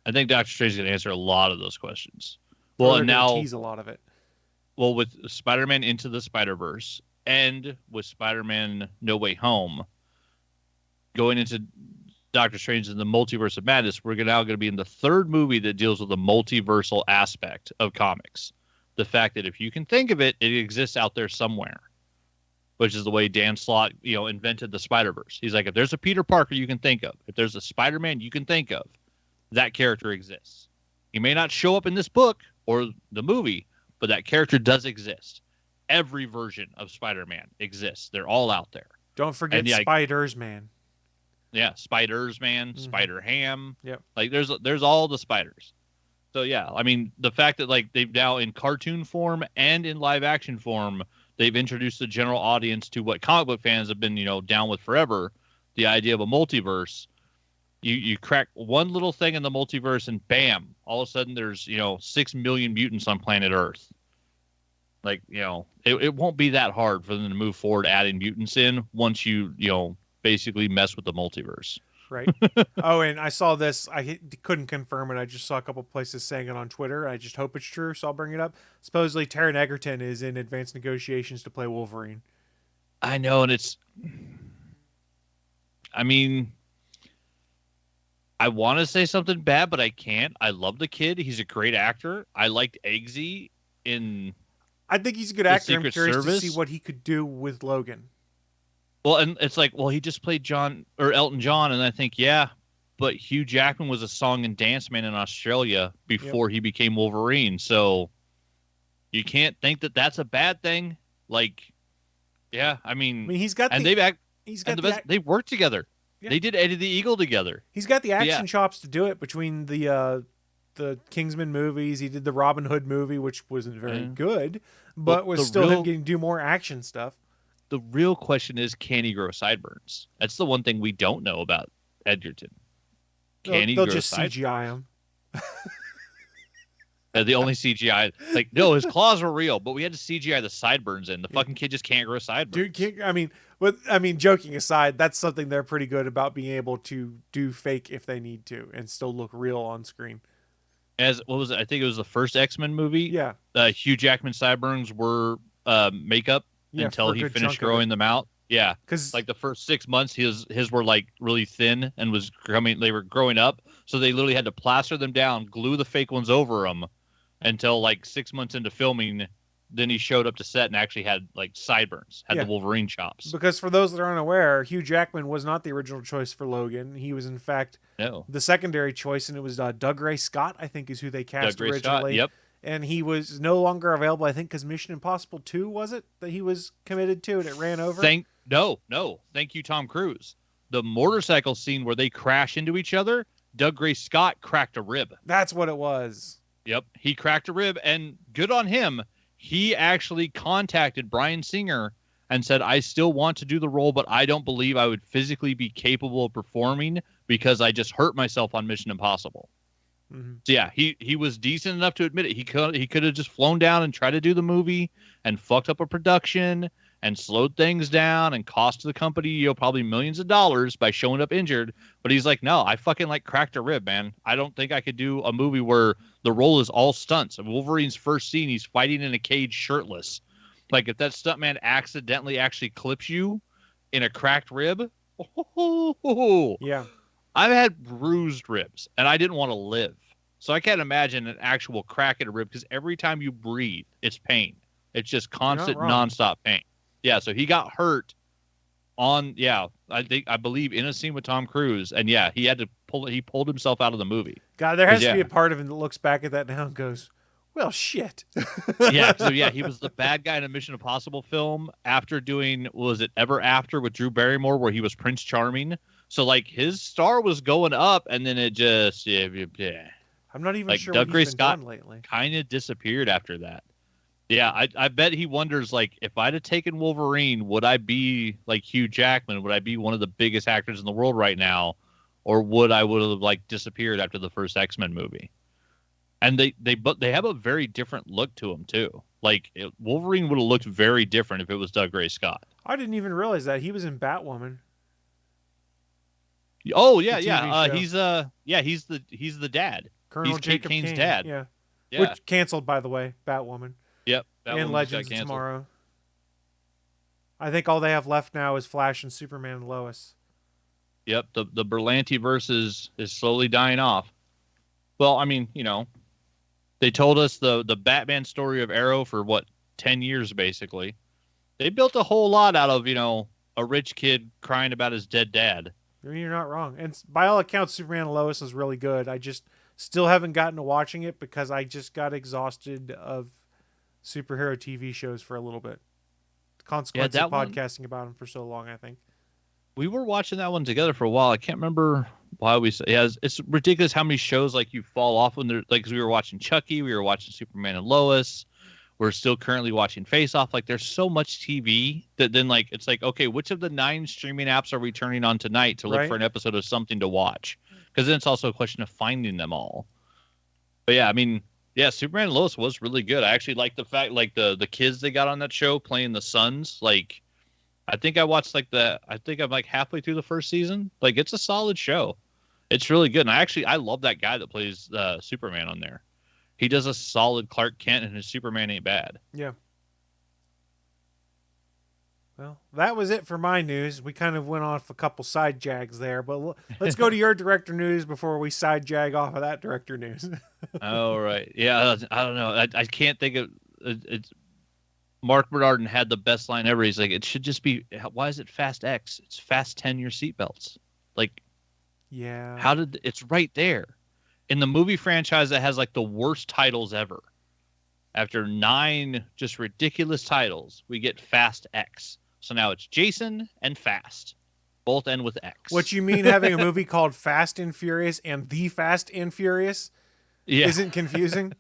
I think Doctor Strange can answer a lot of those questions. Well, Well, and and now tease a lot of it. Well, with Spider-Man Into the Spider-Verse and with Spider-Man No Way Home, going into Doctor Strange in the Multiverse of Madness, we're now going to be in the third movie that deals with the multiversal aspect of comics. The fact that if you can think of it, it exists out there somewhere, which is the way Dan Slott, invented the Spider-Verse. He's like, if there's a Peter Parker you can think of, if there's a Spider-Man you can think of, that character exists. He may not show up in this book or the movie, but that character does exist. Every version of Spider-Man exists. They're all out there. Don't forget Spiders Man. Yeah, Spiders Man, Spider-Ham. Yep. Like there's all the spiders. So yeah, I mean the fact that like they've now in cartoon form and in live action form, they've introduced the general audience to what comic book fans have been, down with forever, the idea of a multiverse. You crack one little thing in the multiverse and bam, all of a sudden there's, 6 million mutants on planet Earth. Like, it won't be that hard for them to move forward adding mutants in once you basically mess with the multiverse. Right. Oh, and I saw this. I couldn't confirm it. I just saw a couple places saying it on Twitter. I just hope it's true, so I'll bring it up. Supposedly, Taran Egerton is in advanced negotiations to play Wolverine. I know, and I want to say something bad, but I can't. I love the kid. He's a great actor. I liked Eggsy in... I think he's a good actor. I'm Secret curious Service. to see what he could do with Logan. Well, and it's like, he just played Elton John, and I think, yeah, but Hugh Jackman was a song and dance man in Australia before he became Wolverine, so you can't think that that's a bad thing. Like, yeah, I mean he's got and they worked together. Yeah. They did Eddie the Eagle together. He's got the action chops to do it between the Kingsman movies. He did the Robin Hood movie, which wasn't very good, but was still him getting to do more action stuff. The real question is, can he grow sideburns? That's the one thing we don't know about Egerton. They'll just CGI him. The only CGI, his claws were real, but we had to CGI the sideburns in. The fucking kid just can't grow sideburns. Dude, joking aside, that's something they're pretty good about, being able to do fake if they need to and still look real on screen. What was it? I think it was the first X-Men movie. Yeah. Hugh Jackman's sideburns were makeup until he finished growing them out. Yeah. Because the first 6 months, his were really thin and they were growing up. So they literally had to plaster them down, glue the fake ones over them until 6 months into filming. Then he showed up to set and actually had sideburns, had the Wolverine chops. Because for those that are unaware, Hugh Jackman was not the original choice for Logan. He was in fact the secondary choice, and it was Doug Ray Scott, I think, is who they cast originally. Scott, yep. And he was no longer available, I think, because Mission Impossible 2, was it, that he was committed to, and it ran over? No. Thank you, Tom Cruise. The motorcycle scene where they crash into each other, Doug Gray Scott cracked a rib. That's what it was. Yep, he cracked a rib, and good on him. He actually contacted Bryan Singer and said, I still want to do the role, but I don't believe I would physically be capable of performing because I just hurt myself on Mission Impossible. Mm-hmm. So yeah, he was decent enough to admit it. He could have just flown down and tried to do the movie and fucked up a production and slowed things down and cost the company, probably millions of dollars by showing up injured. But he's like, no, I fucking cracked a rib, man. I don't think I could do a movie where the role is all stunts. Wolverine's first scene, he's fighting in a cage shirtless. Like, if that stuntman accidentally actually clips you in a cracked rib, yeah, I've had bruised ribs, and I didn't want to live. So I can't imagine an actual crack in a rib, because every time you breathe, it's pain. It's just constant, nonstop pain. Yeah, so he got hurt on, I believe in a scene with Tom Cruise, and yeah, he pulled himself out of the movie. God, there has to be a part of him that looks back at that now and goes, well, shit. He was the bad guy in a Mission Impossible film after doing, was it Ever After with Drew Barrymore, where he was Prince Charming. So his star was going up, and then it just, I'm not even sure Doug what Gray he's been Scott done lately. Kind of disappeared after that. Yeah, I bet he wonders, if I'd have taken Wolverine, would I be like Hugh Jackman? Would I be one of the biggest actors in the world right now? Or would have disappeared after the first X-Men movie? And they have a very different look to him too. Wolverine would have looked very different if it was Doug Gray Scott. I didn't even realize that he was in Batwoman. Oh yeah, he's the dad. Colonel he's Jacob Kate Kane's Kane. dad. Yeah. Yeah. Which canceled, by the way, Batwoman. Yep. And Legends of Tomorrow. I think all they have left now is Flash and Superman and Lois. Yep. The Berlanti verse is slowly dying off. Well, I mean, they told us the Batman story of Arrow for 10 years basically. They built a whole lot out of, a rich kid crying about his dead dad. You're not wrong. And by all accounts, Superman and Lois is really good. I just still haven't gotten to watching it because I just got exhausted of superhero TV shows for a little bit. The consequence of podcasting about them for so long, I think. We were watching that one together for a while. I can't remember why it's ridiculous how many shows you fall off when they're because we were watching Chucky, we were watching Superman and Lois. We're still currently watching Face Off. There's so much TV that then it's okay, which of the 9 streaming apps are we turning on tonight to look for an episode of something to watch? Because then it's also a question of finding them all. But yeah, I mean, yeah, Superman and Lois was really good. I actually like the fact the kids they got on that show playing the sons. I think I watched I think I'm halfway through the first season. It's a solid show. It's really good. And I love that guy that plays Superman on there. He does a solid Clark Kent, and his Superman ain't bad. Yeah. Well, that was it for my news. We kind of went off a couple side jags there, but let's go to your director news before we side jag off of that director news. Oh, right. Yeah, I don't know. I can't think of it. Mark Bernardin had the best line ever. He's like, it should just be, why is it Fast X? It's Fast 10 your seatbelts. Yeah. It's right there. In the movie franchise that has the worst titles ever. After 9 just ridiculous titles, we get Fast X. So now it's Jason and Fast. Both end with X. What you mean having a movie called Fast and Furious and The Fast and Furious isn't confusing?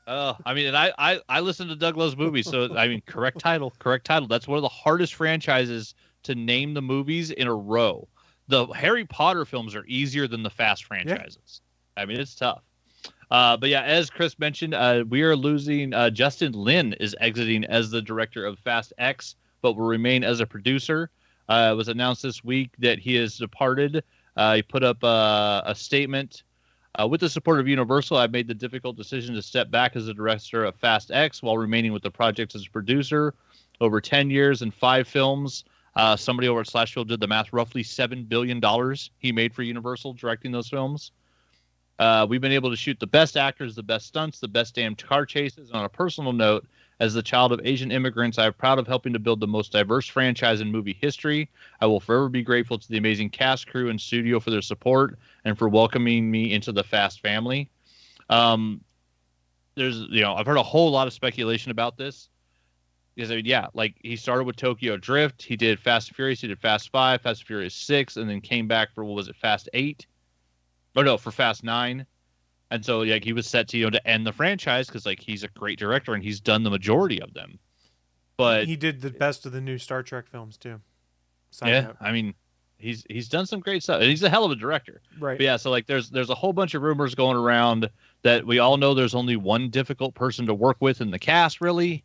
I mean, and I listen to Doug Love's movies, so I mean, correct title. That's one of the hardest franchises to name the movies in a row. The Harry Potter films are easier than the Fast franchises. Yeah. I mean, it's tough. But yeah, as Chris mentioned, we are losing. Justin Lin is exiting as the director of Fast X, but will remain as a producer. It was announced this week that he has departed. He put up a statement. With the support of Universal, I've made the difficult decision to step back as the director of Fast X while remaining with the project as a producer. Over 10 years and 5 films. Somebody over at Slashfield did the math. Roughly $7 billion he made for Universal directing those films. We've been able to shoot the best actors, the best stunts, the best damn car chases. On a personal note, as the child of Asian immigrants, I am proud of helping to build the most diverse franchise in movie history. I will forever be grateful to the amazing cast, crew, and studio for their support and for welcoming me into the Fast family. I've heard a whole lot of speculation about this. Because, he started with Tokyo Drift. He did Fast and Furious. He did Fast 5, Fast and Furious 6, and then came back for, Fast 8? or no, for Fast 9. And so like he was set to to end the franchise because like he's a great director and he's done the majority of them. But he did the best of the new Star Trek films too. Side yeah, note. I mean he's done some great stuff. And he's a hell of a director. Right. But yeah, so like there's a whole bunch of rumors going around that we all know there's only one difficult person to work with in the cast, really.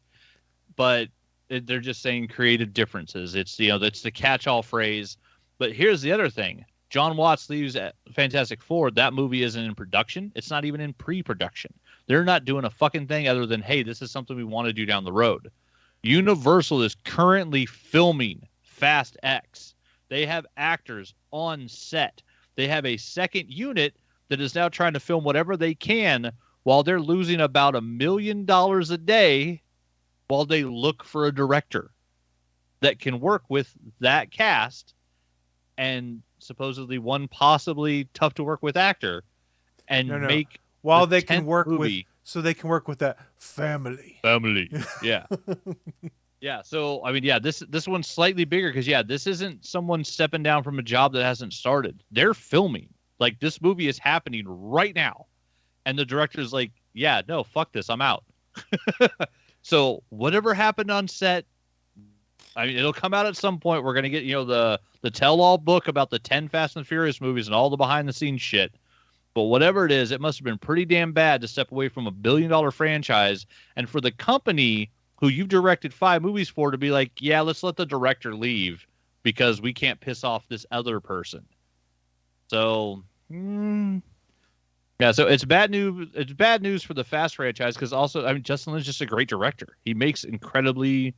But they're just saying creative differences. It's that's the catch-all phrase. But here's the other thing. John Watts leaves at Fantastic Four. That movie isn't in production. It's not even in pre-production. They're not doing a fucking thing other than, hey, this is something we want to do down the road. Universal is currently filming Fast X. They have actors on set. They have a second unit that is now trying to film whatever they can while they're losing about $1 million a day while they look for a director that can work with that cast and supposedly one possibly tough to work with actor and make while the they can 10th work movie. so they can work with that family. Yeah. Yeah. So, I mean, yeah, this one's slightly bigger because, yeah, this isn't someone stepping down from a job that hasn't started. They're filming. Like, this movie is happening right now. And the director's like, yeah, no, fuck this. I'm out. So, whatever happened on set, I mean, it'll come out at some point. We're going to get, the tell-all book about the 10 Fast and Furious movies and all the behind-the-scenes shit. But whatever it is, it must have been pretty damn bad to step away from $1 billion franchise and for the company who you've directed 5 movies for to be like, yeah, let's let the director leave because we can't piss off this other person. So, yeah, so it's bad news. It's bad news for the Fast franchise because also, I mean, Justin Lin's just a great director. He makes incredibly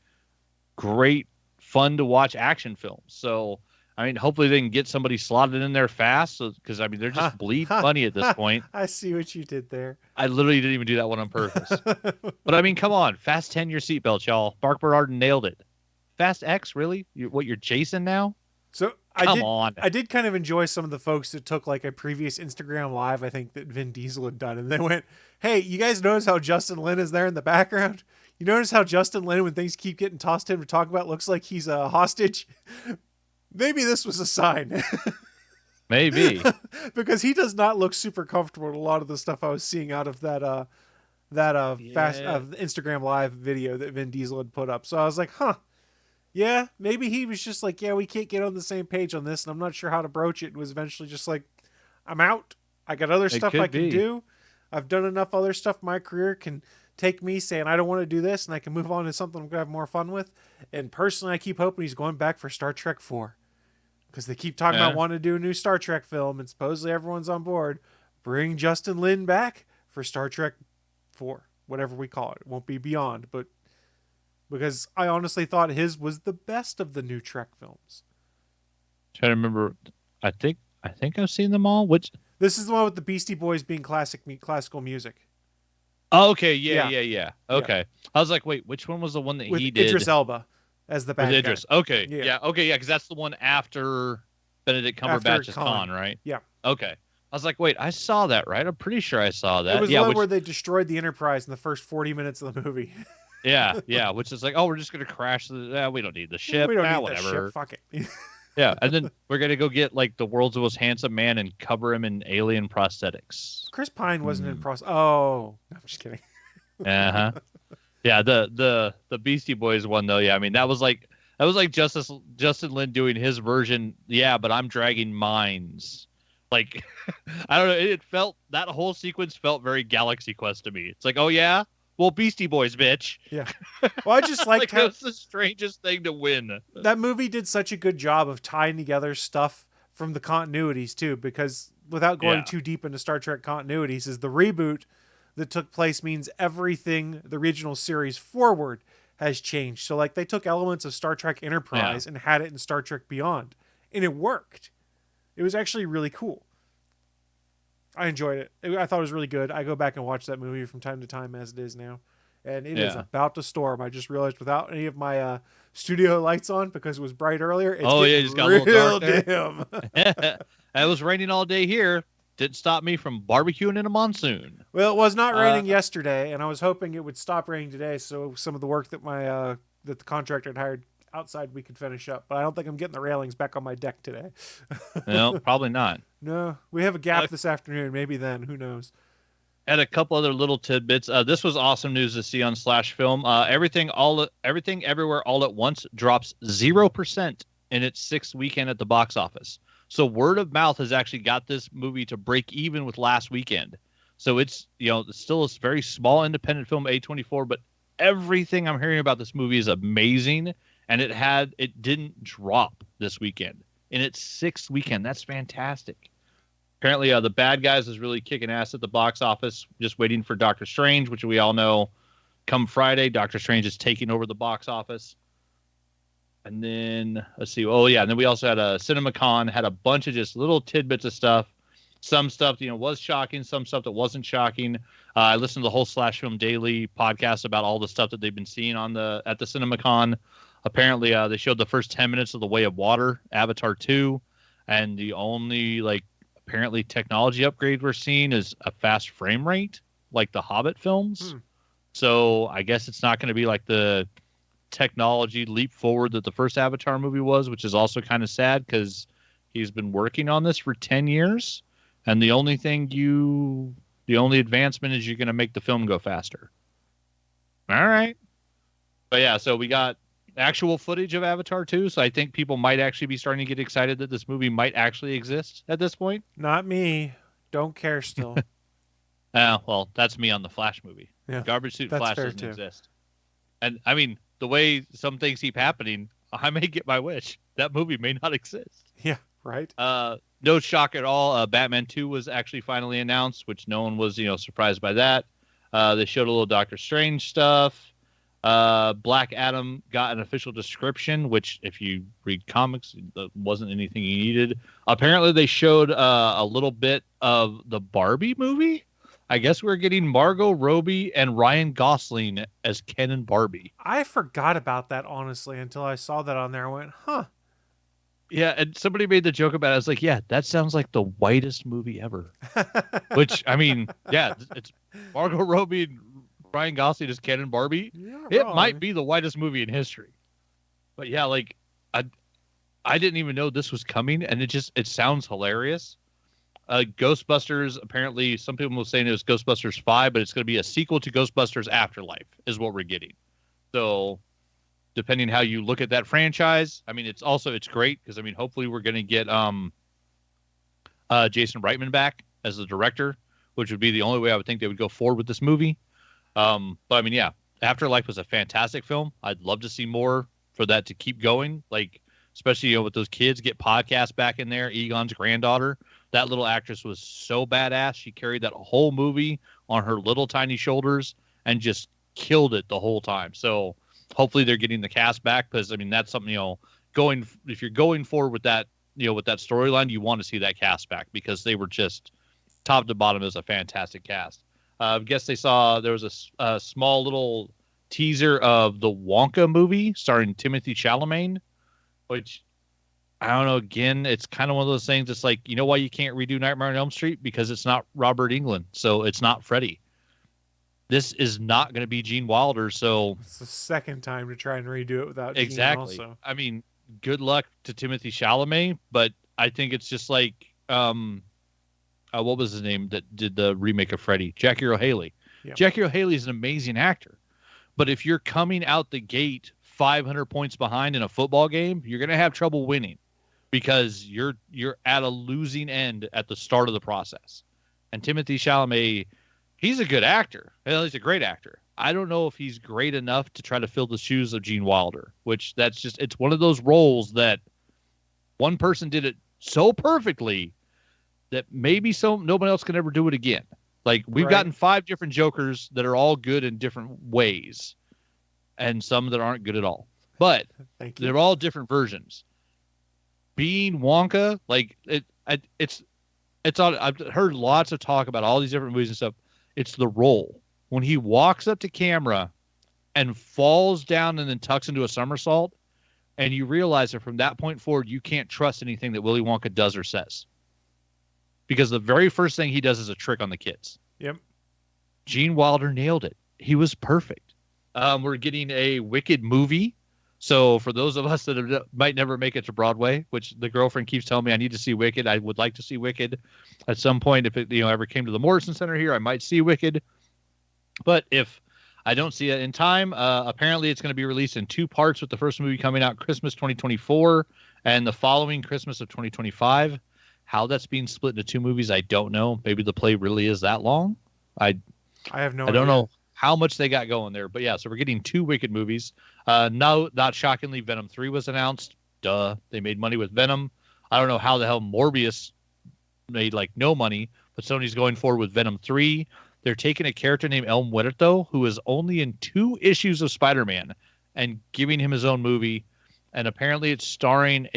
great, fun to watch action films. So, I mean, hopefully they can get somebody slotted in there fast because, I mean, they're just bleed funny at this point. I see what you did there. I literally didn't even do that one on purpose. But, I mean, come on. Fast 10 your seatbelt, y'all. Mark Bernardin nailed it. Fast X, really? You're Jason now? So I did kind of enjoy some of the folks that took like a previous Instagram live, I think that Vin Diesel had done. And they went, hey, you guys notice how Justin Lin is there in the background? You notice how Justin Lin, when things keep getting tossed to him to talk about, looks like he's a hostage? Maybe this was a sign. Maybe. Because he does not look super comfortable with a lot of the stuff I was seeing out of that Instagram live video that Vin Diesel had put up. So I was like, yeah, maybe he was just like, yeah, we can't get on the same page on this, and I'm not sure how to broach it. And was eventually just like, I'm out. I got other stuff I can do. I've done enough other stuff. My career can take me saying I don't want to do this, and I can move on to something I'm gonna have more fun with. And personally, I keep hoping he's going back for Star Trek 4. Because they keep talking about wanting to do a new Star Trek film, and supposedly everyone's on board. Bring Justin Lin back for Star Trek 4, whatever we call it. It won't be Beyond, but because I honestly thought his was the best of the new Trek films. Trying to remember, I think I've seen them all. Which this is the one with the Beastie Boys being classical music. Oh, okay, yeah. Okay, Yeah. I was like, wait, which one was the one that With he did? Idris Elba as the bad guy. Idris. Okay, Yeah. yeah, because that's the one after Benedict Cumberbatch is Khan, right? Yeah. Okay, I was like, wait, I saw that, right? I'm pretty sure I saw that. It was the one where they destroyed the Enterprise in the first 40 minutes of the movie. yeah, which is like, oh, we're just gonna crash the. We don't need the ship. We don't need whatever. the ship. Fuck it. Yeah, and then we're gonna go get like the world's most handsome man and cover him in alien prosthetics. Chris Pine wasn't in Oh, no, I'm just kidding. Yeah, the Beastie Boys one though. Yeah, I mean that was like Justin Lin doing his version. Yeah, but I'm dragging mines. Like I don't know. It felt that whole sequence felt very Galaxy Quest to me. It's like, oh yeah, well Beastie Boys, bitch. Yeah. Well, I just like how it was the strangest thing to win. That movie did such a good job of tying together stuff from the continuities too, because without going too deep into Star Trek continuities, is the reboot that took place means everything the original series forward has changed. So like they took elements of Star Trek Enterprise and had it in Star Trek Beyond, and it worked. It was actually really cool. I enjoyed it. I thought it was really good. I go back and watch that movie from time to time as it is now. And it is about to storm. I just realized without any of my studio lights on, because it was bright earlier, it's you just got a little dark dim. It was raining all day here. Didn't stop me from barbecuing in a monsoon. Well, it was not raining yesterday, and I was hoping it would stop raining today, so some of the work that that the contractor had hired outside we could finish up, but I don't think I'm getting the railings back on my deck today. No, probably not. No, we have a gap this afternoon. Maybe then, who knows? And a couple other little tidbits. This was awesome news to see on Slash Film. Everything Everywhere All at Once drops 0% in its 6th weekend at the box office. So word of mouth has actually got this movie to break even with last weekend. So it's, still a very small independent film, A24, but everything I'm hearing about this movie is amazing, and it didn't drop this weekend in its 6th weekend. That's fantastic. Apparently, The Bad Guys is really kicking ass at the box office, just waiting for Doctor Strange, which we all know come Friday, Doctor Strange is taking over the box office. And then, let's see. Oh, yeah. And then we also had a CinemaCon, had a bunch of just little tidbits of stuff. Some stuff, was shocking. Some stuff that wasn't shocking. I listened to the whole Slash Film Daily podcast about all the stuff that they've been seeing at the CinemaCon. Apparently, they showed the first 10 minutes of The Way of Water, Avatar 2. And the only, apparently technology upgrade we're seeing is a fast frame rate, like the Hobbit films. So I guess it's not going to be like the technology leap forward that the first Avatar movie was, which is also kind of sad because he's been working on this for 10 years. And the only advancement is you're going to make the film go faster. All right. But yeah, so we got actual footage of Avatar 2. So I think people might actually be starting to get excited that this movie might actually exist at this point. Not me. Don't care still. Well, that's me on the Flash movie. Yeah, Garbage Suit Flash doesn't exist. And I mean, the way some things keep happening, I may get my wish. That movie may not exist. Yeah, right. No shock at all. Batman 2 was actually finally announced, which no one was, surprised by that. They showed a little Doctor Strange stuff. Black Adam got an official description, which if you read comics, wasn't anything you needed. Apparently they showed a little bit of the Barbie movie. I guess we're getting Margot Robbie and Ryan Gosling as Ken and Barbie. I forgot about that, honestly, until I saw that on there. I went, huh. Yeah, and somebody made the joke about it. I was like, yeah, that sounds like the whitest movie ever. Which, I mean, yeah, it's Margot Robbie and Ryan Gosling as Ken and Barbie. It might be the whitest movie in history. But yeah, I didn't even know this was coming, and it sounds hilarious. Ghostbusters, apparently some people were saying it was Ghostbusters 5, but it's going to be a sequel to Ghostbusters Afterlife is what we're getting. So depending how you look at that franchise, I mean, it's great because, I mean, hopefully we're going to get Jason Reitman back as the director, which would be the only way I would think they would go forward with this movie. But I mean, yeah, Afterlife was a fantastic film. I'd love to see more for that to keep going. Especially, with those kids, get podcasts back in there. Egon's granddaughter, that little actress was so badass. She carried that whole movie on her little tiny shoulders and just killed it the whole time. So hopefully they're getting the cast back because, I mean, that's something, if you're going forward with that, with that storyline, you want to see that cast back because they were just top to bottom. It was a fantastic cast. I guess there was a small little teaser of the Wonka movie starring Timothée Chalamet, which I don't know. Again, it's kind of one of those things. It's like, why you can't redo Nightmare on Elm Street? Because it's not Robert Englund, so it's not Freddy. This is not going to be Gene Wilder, so it's the second time to try and redo it without exactly. Gene also. I mean, good luck to Timothée Chalamet, but I think it's just like what was his name that did the remake of Freddy? Jackie Earle Haley. Yep. Jackie Earle Haley is an amazing actor, but if you're coming out the gate 500 points behind in a football game, you're going to have trouble winning because you're at a losing end at the start of the process. And Timothée Chalamet, he's a good actor. He's a great actor. I don't know if he's great enough to try to fill the shoes of Gene Wilder, which it's one of those roles that one person did it so perfectly that maybe nobody else can ever do it again. We've gotten 5 different Jokers that are all good in different ways and some that aren't good at all. But they're all different versions. Being Wonka, it's all, I've heard lots of talk about all these different movies and stuff. It's the role. When he walks up to camera and falls down and then tucks into a somersault, and you realize that from that point forward, you can't trust anything that Willy Wonka does or says. Because the very first thing he does is a trick on the kids. Yep. Gene Wilder nailed it. He was perfect. We're getting a Wicked movie So for those of us that might never make it to Broadway, which the girlfriend keeps telling me I need to see Wicked, I would like to see Wicked at some point. If it ever came to the Morrison Center here, I might see Wicked. But if I don't see it in time, apparently it's going to be released in 2 parts, with the first movie coming out Christmas 2024 and the following Christmas of 2025. How that's being split into 2 movies, I don't know. Maybe the play really is that long. I have no I don't know how much they got going there. But yeah, so we're getting 2 Wicked movies. No, not shockingly, Venom 3 was announced. Duh. They made money with Venom. I don't know how the hell Morbius made no money, but Sony's going forward with Venom 3. They're taking a character named El Muerto, who is only in 2 issues of Spider-Man, and giving him his own movie. And apparently it's starring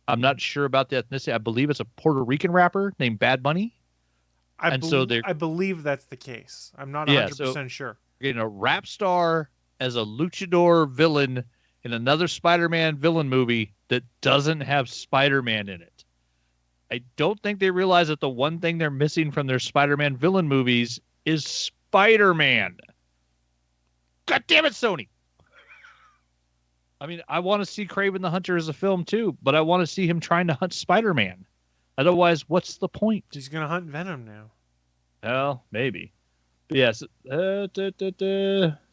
I'm not sure about the ethnicity. I believe it's a Puerto Rican rapper named Bad Bunny. I believe that's the case. I'm not 100% sure. Getting a rap star as a luchador villain in another Spider-Man villain movie that doesn't have Spider-Man in it. I don't think they realize that the one thing they're missing from their Spider-Man villain movies is Spider-Man. God damn it, Sony. I mean, I want to see Kraven the Hunter as a film too, but I want to see him trying to hunt Spider-Man. Otherwise, what's the point? He's going to hunt Venom now. Well, maybe. But yes. So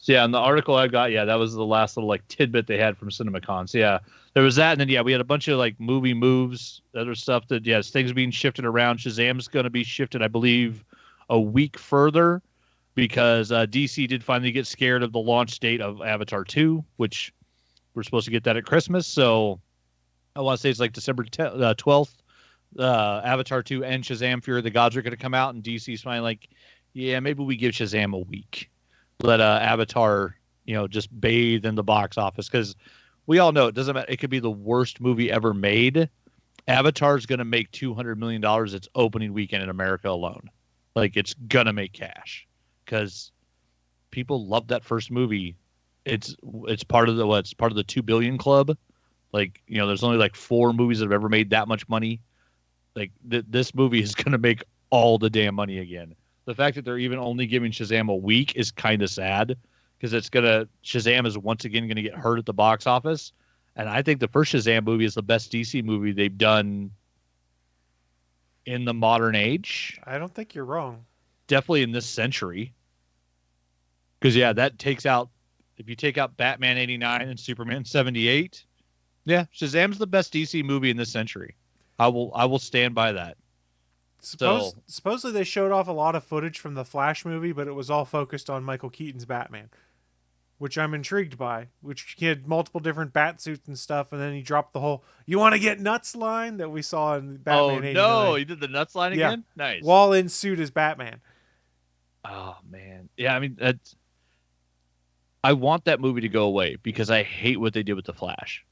yeah, in the article I got, that was the last little tidbit they had from CinemaCon. So yeah, there was that, and then we had a bunch of movie moves, other stuff that things being shifted around. Shazam's going to be shifted, I believe, a week further because DC did finally get scared of the launch date of Avatar 2, which we're supposed to get that at Christmas. So I want to say it's December 12th. Avatar 2 and Shazam Fury of the Gods are going to come out, and DC's finally maybe we give Shazam a week. Let Avatar, just bathe in the box office, because we all know it doesn't matter. It could be the worst movie ever made. Avatar's going to make $200 million its opening weekend in America alone. It's going to make cash because people love that first movie. It's part of the 2 billion club. There's only 4 movies that have ever made that much money. This movie is going to make all the damn money again. The fact that they're even only giving Shazam a week is kind of sad, because Shazam is once again going to get hurt at the box office. And I think the first Shazam movie is the best DC movie they've done in the modern age. I don't think you're wrong. Definitely in this century. Because that takes out, if you take out Batman 89 and Superman 78, Shazam's the best DC movie in this century. I will stand by that. Supposedly they showed off a lot of footage from the Flash movie, but it was all focused on Michael Keaton's Batman, which I'm intrigued by. Which he had multiple different bat suits and stuff, and then he dropped the whole "You want to get nuts" line that we saw in Batman 89. No, he did the nuts line again? Nice. While in suit as Batman. Oh, man. Yeah, I mean, I want that movie to go away because I hate what they did with the Flash.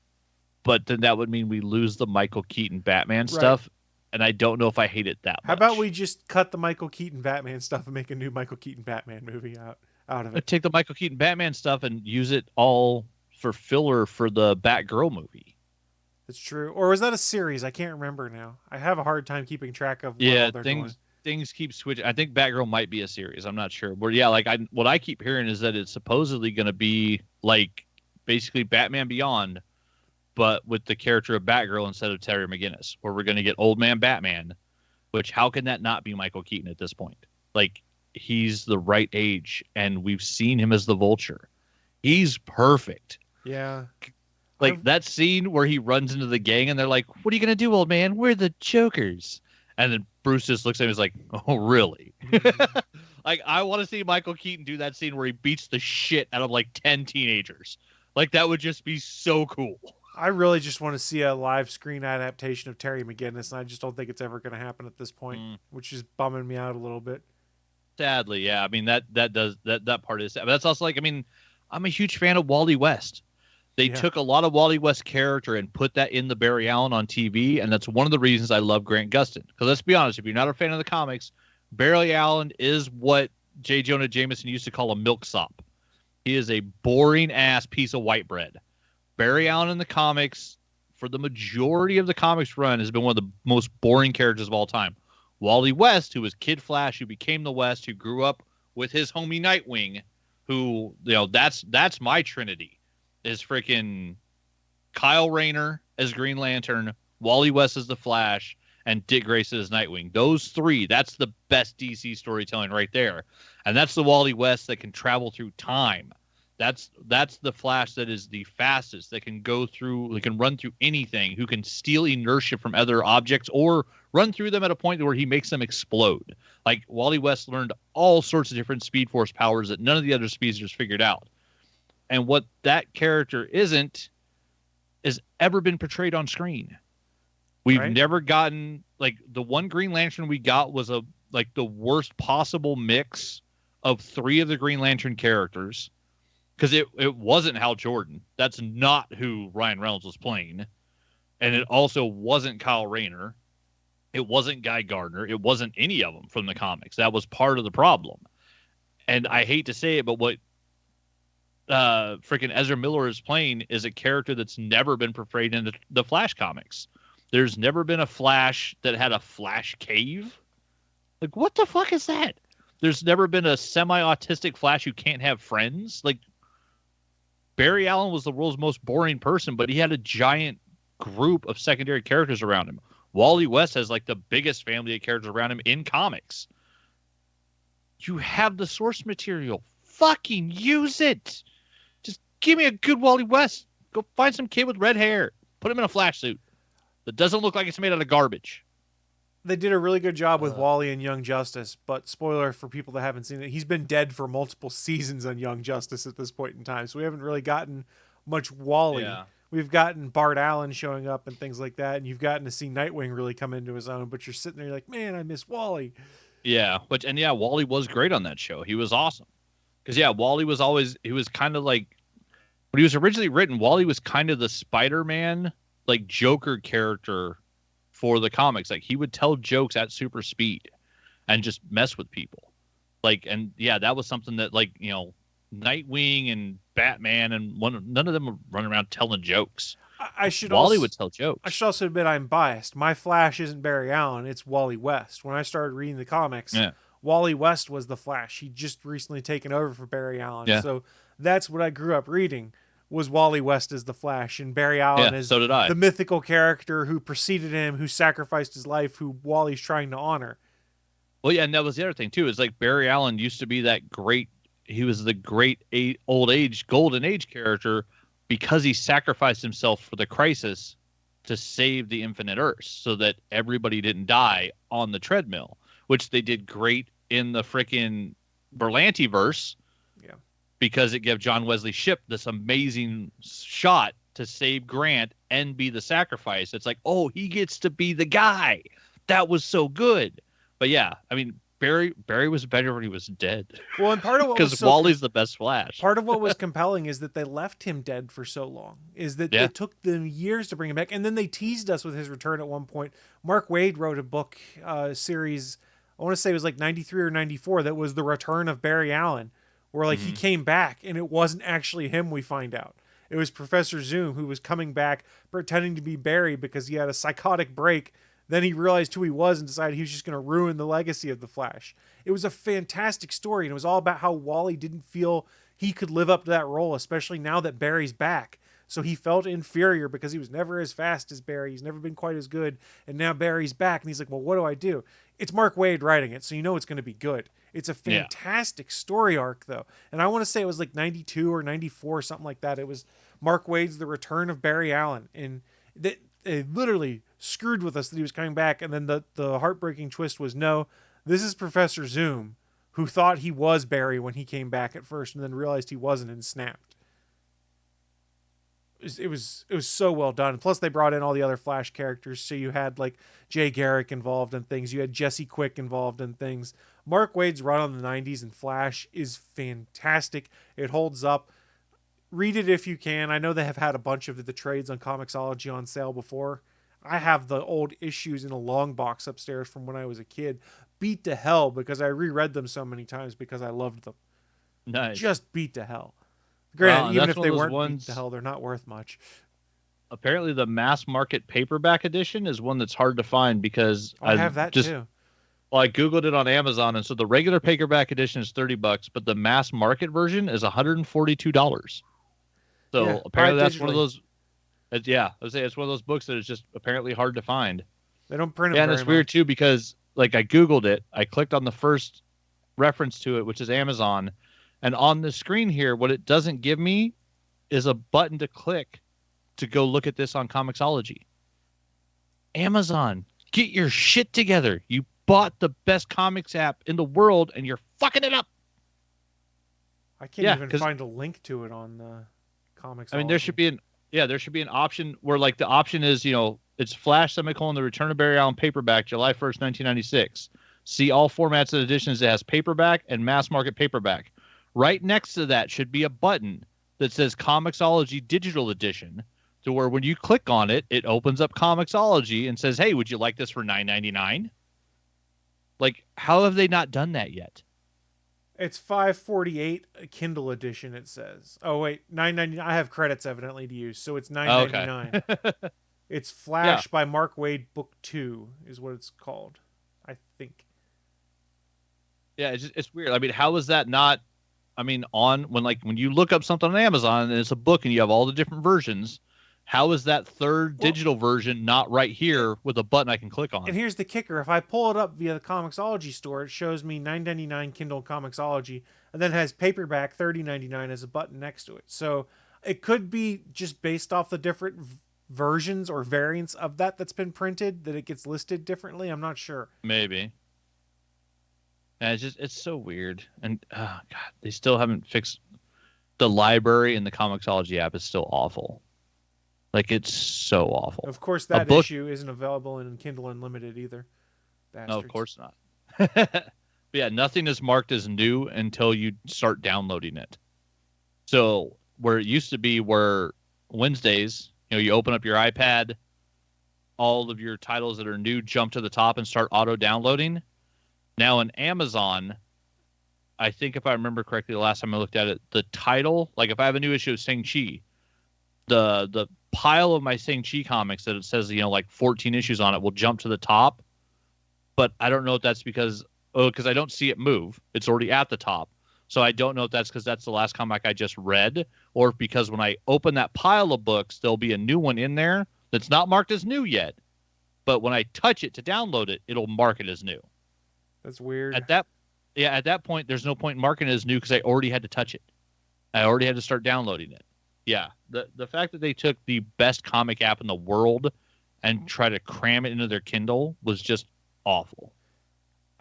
But then that would mean we lose the Michael Keaton Batman stuff. And I don't know if I hate it that much. How about we just cut the Michael Keaton Batman stuff and make a new Michael Keaton Batman movie out of it? Take the Michael Keaton Batman stuff and use it all for filler for the Batgirl movie. That's true. Or was that a series? I can't remember now. I have a hard time keeping track of what all they're doing. Things keep switching. I think Batgirl might be a series. I'm not sure. But what I keep hearing is that it's supposedly going to be basically Batman Beyond, but with the character of Batgirl instead of Terry McGinnis, where we're going to get old man Batman, which how can that not be Michael Keaton at this point? He's the right age, and we've seen him as the Vulture. He's perfect. Yeah. That scene where he runs into the gang and they're like, "What are you going to do, old man? We're the Jokers." And then Bruce just looks at him and is like, "Oh, really?" I want to see Michael Keaton do that scene where he beats the shit out of 10 teenagers. That would just be so cool. I really just want to see a live screen adaptation of Terry McGinnis, and I just don't think it's ever going to happen at this point, which is bumming me out a little bit. Sadly, yeah. I mean, that part is sad. But that's also I'm a huge fan of Wally West. They took a lot of Wally West character and put that in the Barry Allen on TV, and that's one of the reasons I love Grant Gustin. Because let's be honest, if you're not a fan of the comics, Barry Allen is what J. Jonah Jameson used to call a milksop. He is a boring-ass piece of white bread. Barry Allen in the comics, for the majority of the comics run, has been one of the most boring characters of all time. Wally West, who was Kid Flash, who became the West, who grew up with his homie Nightwing, who, that's my Trinity. is freaking Kyle Rayner as Green Lantern, Wally West as the Flash, and Dick Grayson as Nightwing. Those three, that's the best DC storytelling right there. And that's the Wally West that can travel through time. That's the Flash that is the fastest, that can go through, that can run through anything, who can steal inertia from other objects or run through them at a point where he makes them explode. Like, Wally West learned all sorts of different Speed Force powers that none of the other speedsters figured out. And what that character isn't has ever been portrayed on screen. We've never gotten, like, the one Green Lantern we got was the worst possible mix of three of the Green Lantern characters. Because it wasn't Hal Jordan. That's not who Ryan Reynolds was playing. And it also wasn't Kyle Rayner. It wasn't Guy Gardner. It wasn't any of them from the comics. That was part of the problem. And I hate to say it, but what freaking Ezra Miller is playing is a character that's never been portrayed in the Flash comics. There's never been a Flash that had a Flash cave. Like, what the fuck is that? There's never been a semi-autistic Flash who can't have friends. Like, Barry Allen was the world's most boring person, but he had a giant group of secondary characters around him. Wally West has like the biggest family of characters around him in comics. You have the source material. Fucking use it. Just give me a good Wally West. Go find some kid with red hair. Put him in a Flash suit that doesn't look like it's made out of garbage. They did a really good job with Wally and Young Justice, but spoiler for people that haven't seen it, he's been dead for multiple seasons on Young Justice at this point in time, so we haven't really gotten much Wally. Yeah. We've gotten Bart Allen showing up and things like that, and you've gotten to see Nightwing really come into his own, but you're sitting there like, man, I miss Wally. Yeah, Wally was great on that show. He was awesome. Because, Wally was always, he was kind of like, when he was originally written, Wally was kind of the Spider-Man, like, Joker character for the comics. Like, he would tell jokes at super speed and just mess with people. Like, and that was something that, like, you know, Nightwing and Batman and none of them would run around telling jokes. Wally would tell jokes. I should also admit I'm biased. My Flash isn't Barry Allen, it's Wally West. When I started reading the comics, Wally West was the Flash. He'd just recently taken over for Barry Allen. Yeah. So that's what I grew up reading, was Wally West as the Flash, and Barry Allen as the mythical character who preceded him, who sacrificed his life, who Wally's trying to honor. Well, yeah, and that was the other thing, too, is like Barry Allen used to be that great, he was the great golden age character because he sacrificed himself for the Crisis to save the Infinite Earths so that everybody didn't die on the treadmill, which they did great in the freaking Berlanti-verse. Because it gave John Wesley Shipp this amazing shot to save Grant and be the sacrifice. It's like, oh, he gets to be the guy. That was so good. But yeah, I mean, Barry was better when he was dead. Well, and part of what because Wally's the best Flash. Part of what was compelling is that they left him dead for so long. Is that it took them years to bring him back, and then they teased us with his return at one point. Mark Waid wrote a book series. I want to say it was like 93 or 94. That was the return of Barry Allen. Where like he came back and it wasn't actually him, we find out. It was Professor Zoom who was coming back pretending to be Barry because he had a psychotic break. Then he realized who he was and decided he was just going to ruin the legacy of the Flash. It was a fantastic story, and it was all about how Wally didn't feel he could live up to that role, especially now that Barry's back. So he felt inferior because he was never as fast as Barry. He's never been quite as good. And now Barry's back and he's like, well, what do I do? It's Mark Waid writing it, so you know it's going to be good. It's a fantastic story arc, though. And I want to say it was like 92 or 94 or something like that. It was Mark Waid's The Return of Barry Allen. And they literally screwed with us that he was coming back. And then the heartbreaking twist was, no, this is Professor Zoom, who thought he was Barry when he came back at first and then realized he wasn't and snapped. It was so well done. Plus they brought in all the other Flash characters. So you had like Jay Garrick involved in things. You had Jesse Quick involved in things. Mark Waid's run on the 90s in Flash is fantastic. It holds up. Read it if you can. I know they have had a bunch of the trades on Comixology on sale before. I have the old issues in a long box upstairs from when I was a kid. Beat to hell because I reread them so many times because I loved them. Nice. Just beat to hell. Granted, even if they weren't beat to hell, they're not worth much. Apparently the mass market paperback edition is one that's hard to find because I have that too. Well, I Googled it on Amazon, and so the regular paperback edition is $30, but the mass market version is $142. So Yeah, buy it apparently that's one of digitally. those. Yeah, I would say it's one of those books that is just apparently hard to find. They don't print them Yeah, and very it's weird much. too because like I Googled it, I clicked on the first reference to it, which is Amazon, and on the screen here, what it doesn't give me is a button to click to go look at this on Comixology. Amazon, get your shit together. You bought the best comics app in the world and you're fucking it up. I can't Yeah, even 'cause- find a link to it on the comics. I mean, there should be an option where like the option is, it's Flash semicolon the Return of Barry Allen paperback, July 1st, 1996. See all formats and editions. It has paperback and mass market paperback. Right next to that should be a button that says Comixology Digital Edition, to where when you click on it, it opens up Comixology and says, "Hey, would you like this for $9.99?" Like, how have they not done that yet? It's $5.48 Kindle edition. It says. Oh wait, $9.99. I have credits evidently to use, so it's $9.99. Okay. It's Flash by Mark Waid, Book 2 is what it's called, I think. Yeah, it's weird. I mean, how is that not? I mean, when you look up something on Amazon and it's a book and you have all the different versions, how is that third digital version not right here with a button I can click on? And here's the kicker: if I pull it up via the Comixology store, it shows me $9.99 Kindle Comixology, and then has paperback $30.99 as a button next to it. So it could be just based off the different versions or variants of that's been printed that it gets listed differently. I'm not sure. Maybe. And it's so weird. And oh god, they still haven't fixed the library, and the Comixology app is still awful. Like, it's so awful. Of course, that issue isn't available in Kindle Unlimited either. Bastards. No, of course not. But yeah, nothing is marked as new until you start downloading it. So where it used to be where Wednesdays, you open up your iPad, all of your titles that are new jump to the top and start auto downloading. Now in Amazon, I think if I remember correctly, the last time I looked at it, the title, like if I have a new issue of Shang-Chi, the pile of my Shang-Chi comics that it says, like 14 issues on it will jump to the top. But I don't know if that's because I don't see it move. It's already at the top. So I don't know if that's because that's the last comic I just read, or if because when I open that pile of books, there'll be a new one in there that's not marked as new yet. But when I touch it to download it, it'll mark it as new. That's weird. At that point, there's no point in marking it as new because I already had to touch it. I already had to start downloading it. Yeah, the fact that they took the best comic app in the world and try to cram it into their Kindle was just awful.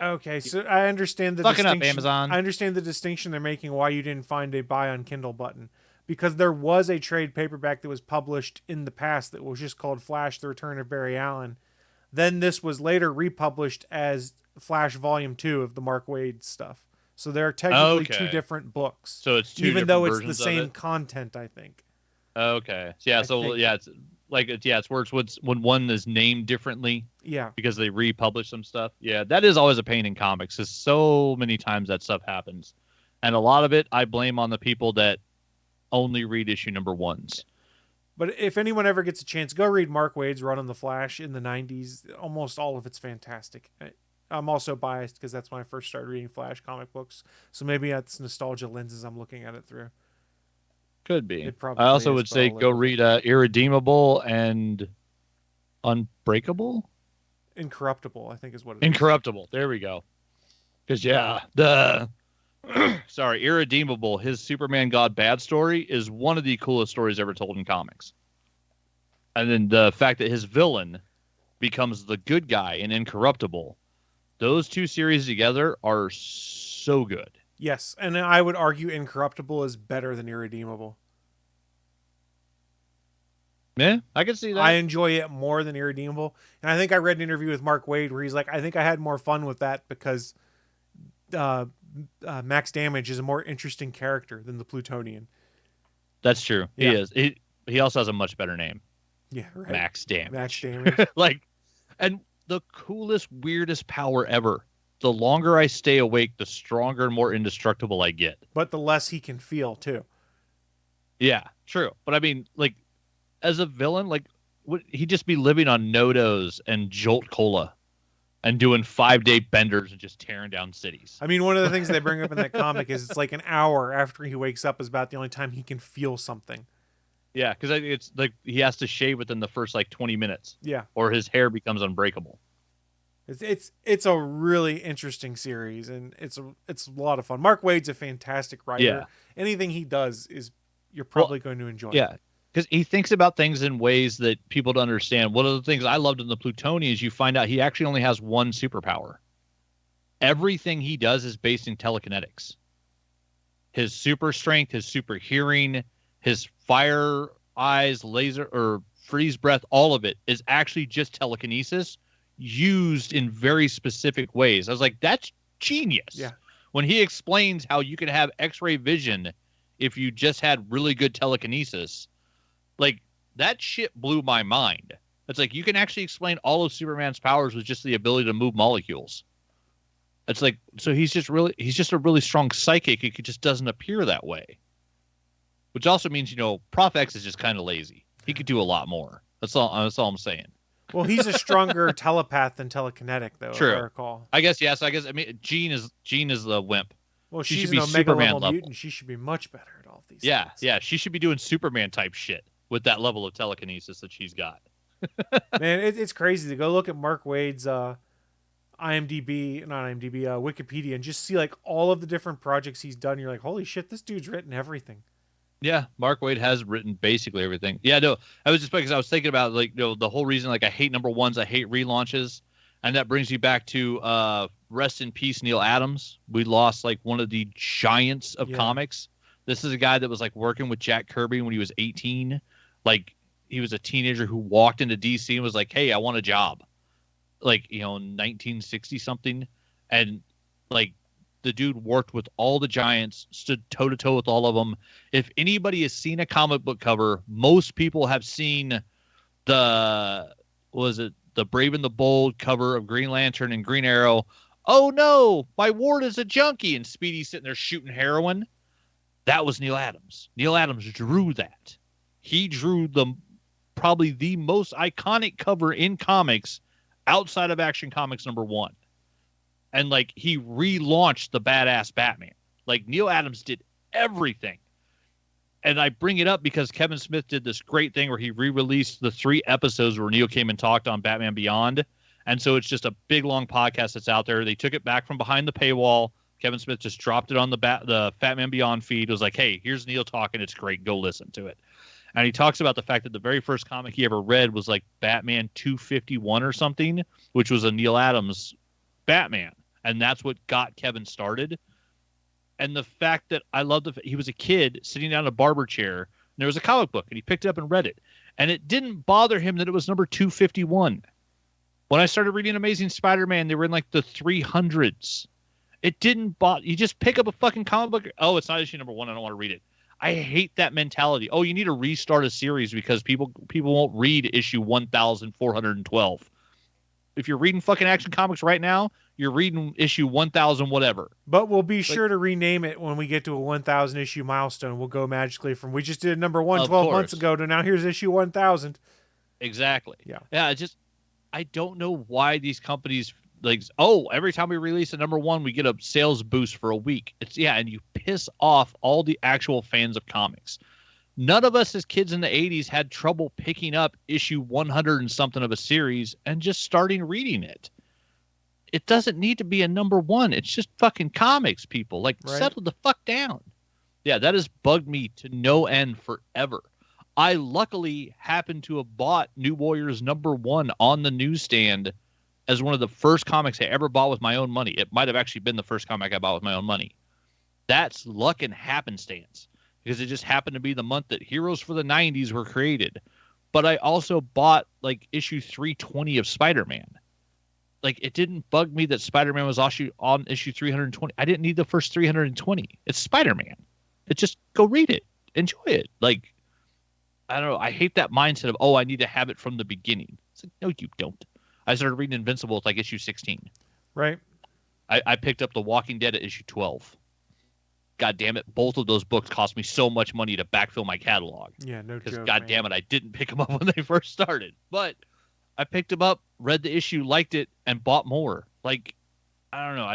Okay, so I understand the Fucking distinction. up, Amazon. I understand the distinction they're making why you didn't find a buy on Kindle button. Because there was a trade paperback that was published in the past that was just called Flash, The Return of Barry Allen. Then this was later republished as Flash Volume 2 of the Mark Waid stuff. So they're technically two different books. So it's two even different though it's the versions of same it? content, I think. Okay. Yeah, it's like it's where it's when one is named differently. Yeah. Because they republish some stuff. Yeah, that is always a pain in comics, because so many times that stuff happens. And a lot of it I blame on the people that only read issue number ones. But if anyone ever gets a chance, go read Mark Waid's run on The Flash in the 90s. Almost all of it's fantastic. I'm also biased because that's when I first started reading Flash comic books. So maybe that's nostalgia lenses I'm looking at it through. Could be. It probably I also is, would but say I'll go live with read Irredeemable and Unbreakable? Incorruptible, I think is what it is. Incorruptible. There we go. Because, sorry, Irredeemable, his Superman God Bad story is one of the coolest stories ever told in comics. And then the fact that his villain becomes the good guy in Incorruptible, those two series together are so good. Yes, and I would argue Incorruptible is better than Irredeemable. Yeah, I can see that. I enjoy it more than Irredeemable. And I think I read an interview with Mark Waid where he's like, I think I had more fun with that because Max Damage is a more interesting character than the Plutonian. That's true. Yeah. He is. He also has a much better name. Yeah, right. Max Damage. Max Damage. And the coolest, weirdest power ever. The longer I stay awake, the stronger and more indestructible I get. But the less he can feel, too. Yeah, true. But I mean, as a villain, would he just be living on Nodos and Jolt Cola and doing 5-day benders and just tearing down cities? I mean, one of the things they bring up in that comic is it's like an hour after he wakes up is about the only time he can feel something. Yeah, because it's like he has to shave within the first like 20 minutes. Yeah. Or his hair becomes unbreakable. It's a really interesting series, and it's a lot of fun. Mark Waid's a fantastic writer. Yeah. Anything he does is you're probably going to enjoy. Yeah, because he thinks about things in ways that people don't understand. One of the things I loved in the Plutonian is you find out he actually only has one superpower. Everything he does is based in telekinetics. His super strength, his super hearing, his fire eyes, laser or freeze breath, all of it is actually just telekinesis used in very specific ways. I was like, that's genius. Yeah. When he explains how you can have X-ray vision if you just had really good telekinesis, like that shit blew my mind. It's like you can actually explain all of Superman's powers with just the ability to move molecules. It's like, so he's just a really strong psychic. It just doesn't appear that way. Which also means, Prof X is just kind of lazy. He could do a lot more. That's all I'm saying. Well, he's a stronger telepath than telekinetic, though. True. If I recall. I guess yes. I mean, Jean is the wimp. Well, She she's should an be Omega Superman level level. mutant. She should be much better at all these. Yeah, things. yeah. She should be doing Superman type shit with that level of telekinesis that she's got. Man, it's crazy to go look at Mark Waid's Wikipedia, and just see like all of the different projects he's done. You're like, holy shit, this dude's written everything. Yeah, Mark Waid has written basically everything. Yeah, no, I was just because I was thinking about the whole reason I hate number ones, I hate relaunches, and that brings you back to rest in peace, Neil Adams. We lost one of the giants of comics. This is a guy that was working with Jack Kirby when he was 18. He was a teenager who walked into DC and was like, "Hey, I want a job." In 1960 something, and the dude worked with all the giants, stood toe to toe with all of them. If anybody has seen a comic book cover, most people have seen the Brave and the Bold cover of Green Lantern and Green Arrow. Oh no, my ward is a junkie, and Speedy's sitting there shooting heroin. That was Neil Adams. Neil Adams drew that. He drew probably the most iconic cover in comics outside of Action Comics #1. And he relaunched the badass Batman. Neil Adams did everything. And I bring it up because Kevin Smith did this great thing where he re-released the 3 episodes where Neil came and talked on Batman Beyond. And so it's just a big long podcast that's out there. They took it back from behind the paywall. Kevin Smith just dropped it on the Batman Beyond feed. It was like, hey, here's Neil talking. It's great. Go listen to it. And he talks about the fact that the very first comic he ever read was Batman 251 or something, which was a Neil Adams Batman. And that's what got Kevin started. And the fact that I love he was a kid sitting down in a barber chair, and there was a comic book, and he picked it up and read it. And it didn't bother him that it was number 251. When I started reading Amazing Spider-Man, they were in the 300s. It didn't bother. You just pick up a fucking comic book. Oh, it's not issue number 1. I don't want to read it. I hate that mentality. Oh, you need to restart a series because people won't read issue 1412. If you're reading fucking Action Comics right now, you're reading issue 1000 whatever. But we'll be sure to rename it when we get to a 1000 issue milestone. We'll go magically from we just did number 1 12 months ago to now here's issue 1000. Exactly. Yeah. Yeah, I don't know why these companies every time we release a number 1, we get a sales boost for a week. And you piss off all the actual fans of comics. None of us as kids in the 80s had trouble picking up issue 100 and something of a series and just starting reading it. It doesn't need to be a number 1. It's just fucking comics, people. Settle the fuck down. Yeah, that has bugged me to no end forever. I luckily happened to have bought New Warriors #1 on the newsstand as one of the first comics I ever bought with my own money. It might have actually been the first comic I bought with my own money. That's luck and happenstance. Because it just happened to be the month that Heroes for the 90s were created. But I also bought issue 320 of Spider-Man. It didn't bug me that Spider-Man was on issue 320. I didn't need the first 320. It's Spider-Man. It's just go read it. Enjoy it. I don't know. I hate that mindset of, I need to have it from the beginning. It's no, you don't. I started reading Invincible at issue 16. Right. I picked up The Walking Dead at issue 12. God damn it, both of those books cost me so much money to backfill my catalog. Yeah, no joke. Because God damn it, I didn't pick them up when they first started. But I picked them up, read the issue, liked it, and bought more. I don't know.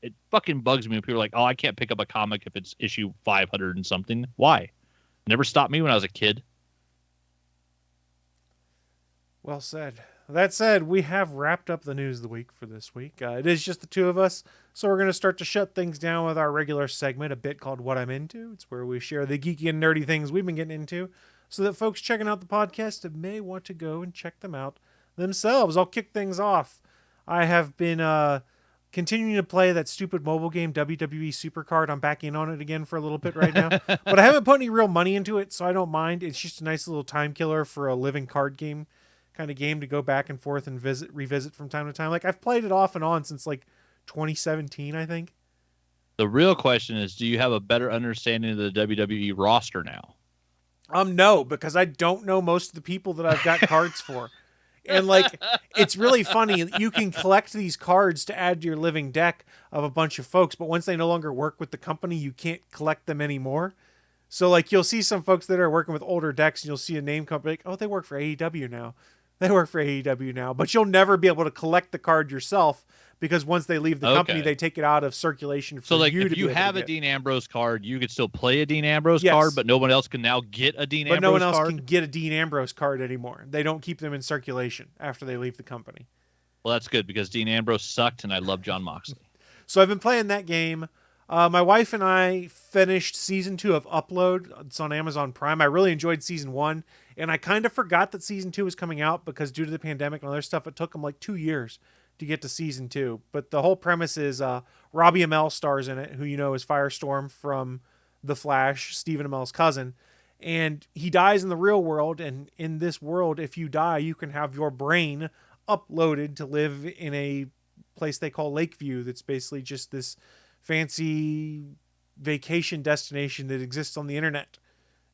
It fucking bugs me when people are like, oh, I can't pick up a comic if it's issue 500 and something. Why? Never stopped me when I was a kid. Well said. That said, we have wrapped up the news of the week for this week. It is just the two of us, so we're going to start to shut things down with our regular segment, a bit called What I'm Into. It's where we share the geeky and nerdy things we've been getting into, so that folks checking out the podcast may want to go and check them out themselves. I'll kick things off. I have been continuing to play that stupid mobile game, WWE Supercard. I'm back in on it again for a little bit right now, but I haven't put any real money into it, so I don't mind. It's just a nice little time killer for a living card game kind of game to go back and forth and revisit from time to time. Like, I've played it off and on since like 2017, I think. The real question is, do you have a better understanding of the WWE roster now? No, because I don't know most of the people that I've got cards for. And like, it's really funny. You can collect these cards to add to your living deck of a bunch of folks, but once they no longer work with the company, you can't collect them anymore. So like, you'll see some folks that are working with older decks and you'll see a name company like, oh, they work for AEW now. They work for AEW now, but you'll never be able to collect the card yourself because once they leave the company, they take it out of circulation for so like, you to if you have a Dean Ambrose card, you could still play a Dean Ambrose card, but no one else can now get a Dean Ambrose card? But no one else can get a Dean Ambrose card anymore. They don't keep them in circulation after they leave the company. Well, that's good because Dean Ambrose sucked and I love Jon Moxley. So I've been playing that game. My wife and I finished season 2 of Upload. It's on Amazon Prime. I really enjoyed season 1, and I kind of forgot that season 2 was coming out because due to the pandemic and other stuff, it took them like 2 years to get to season 2. But the whole premise is Robbie Amell stars in it, who you know is Firestorm from The Flash, Stephen Amell's cousin. And he dies in the real world, and in this world, if you die, you can have your brain uploaded to live in a place they call Lakeview that's basically just this fancy vacation destination that exists on the internet,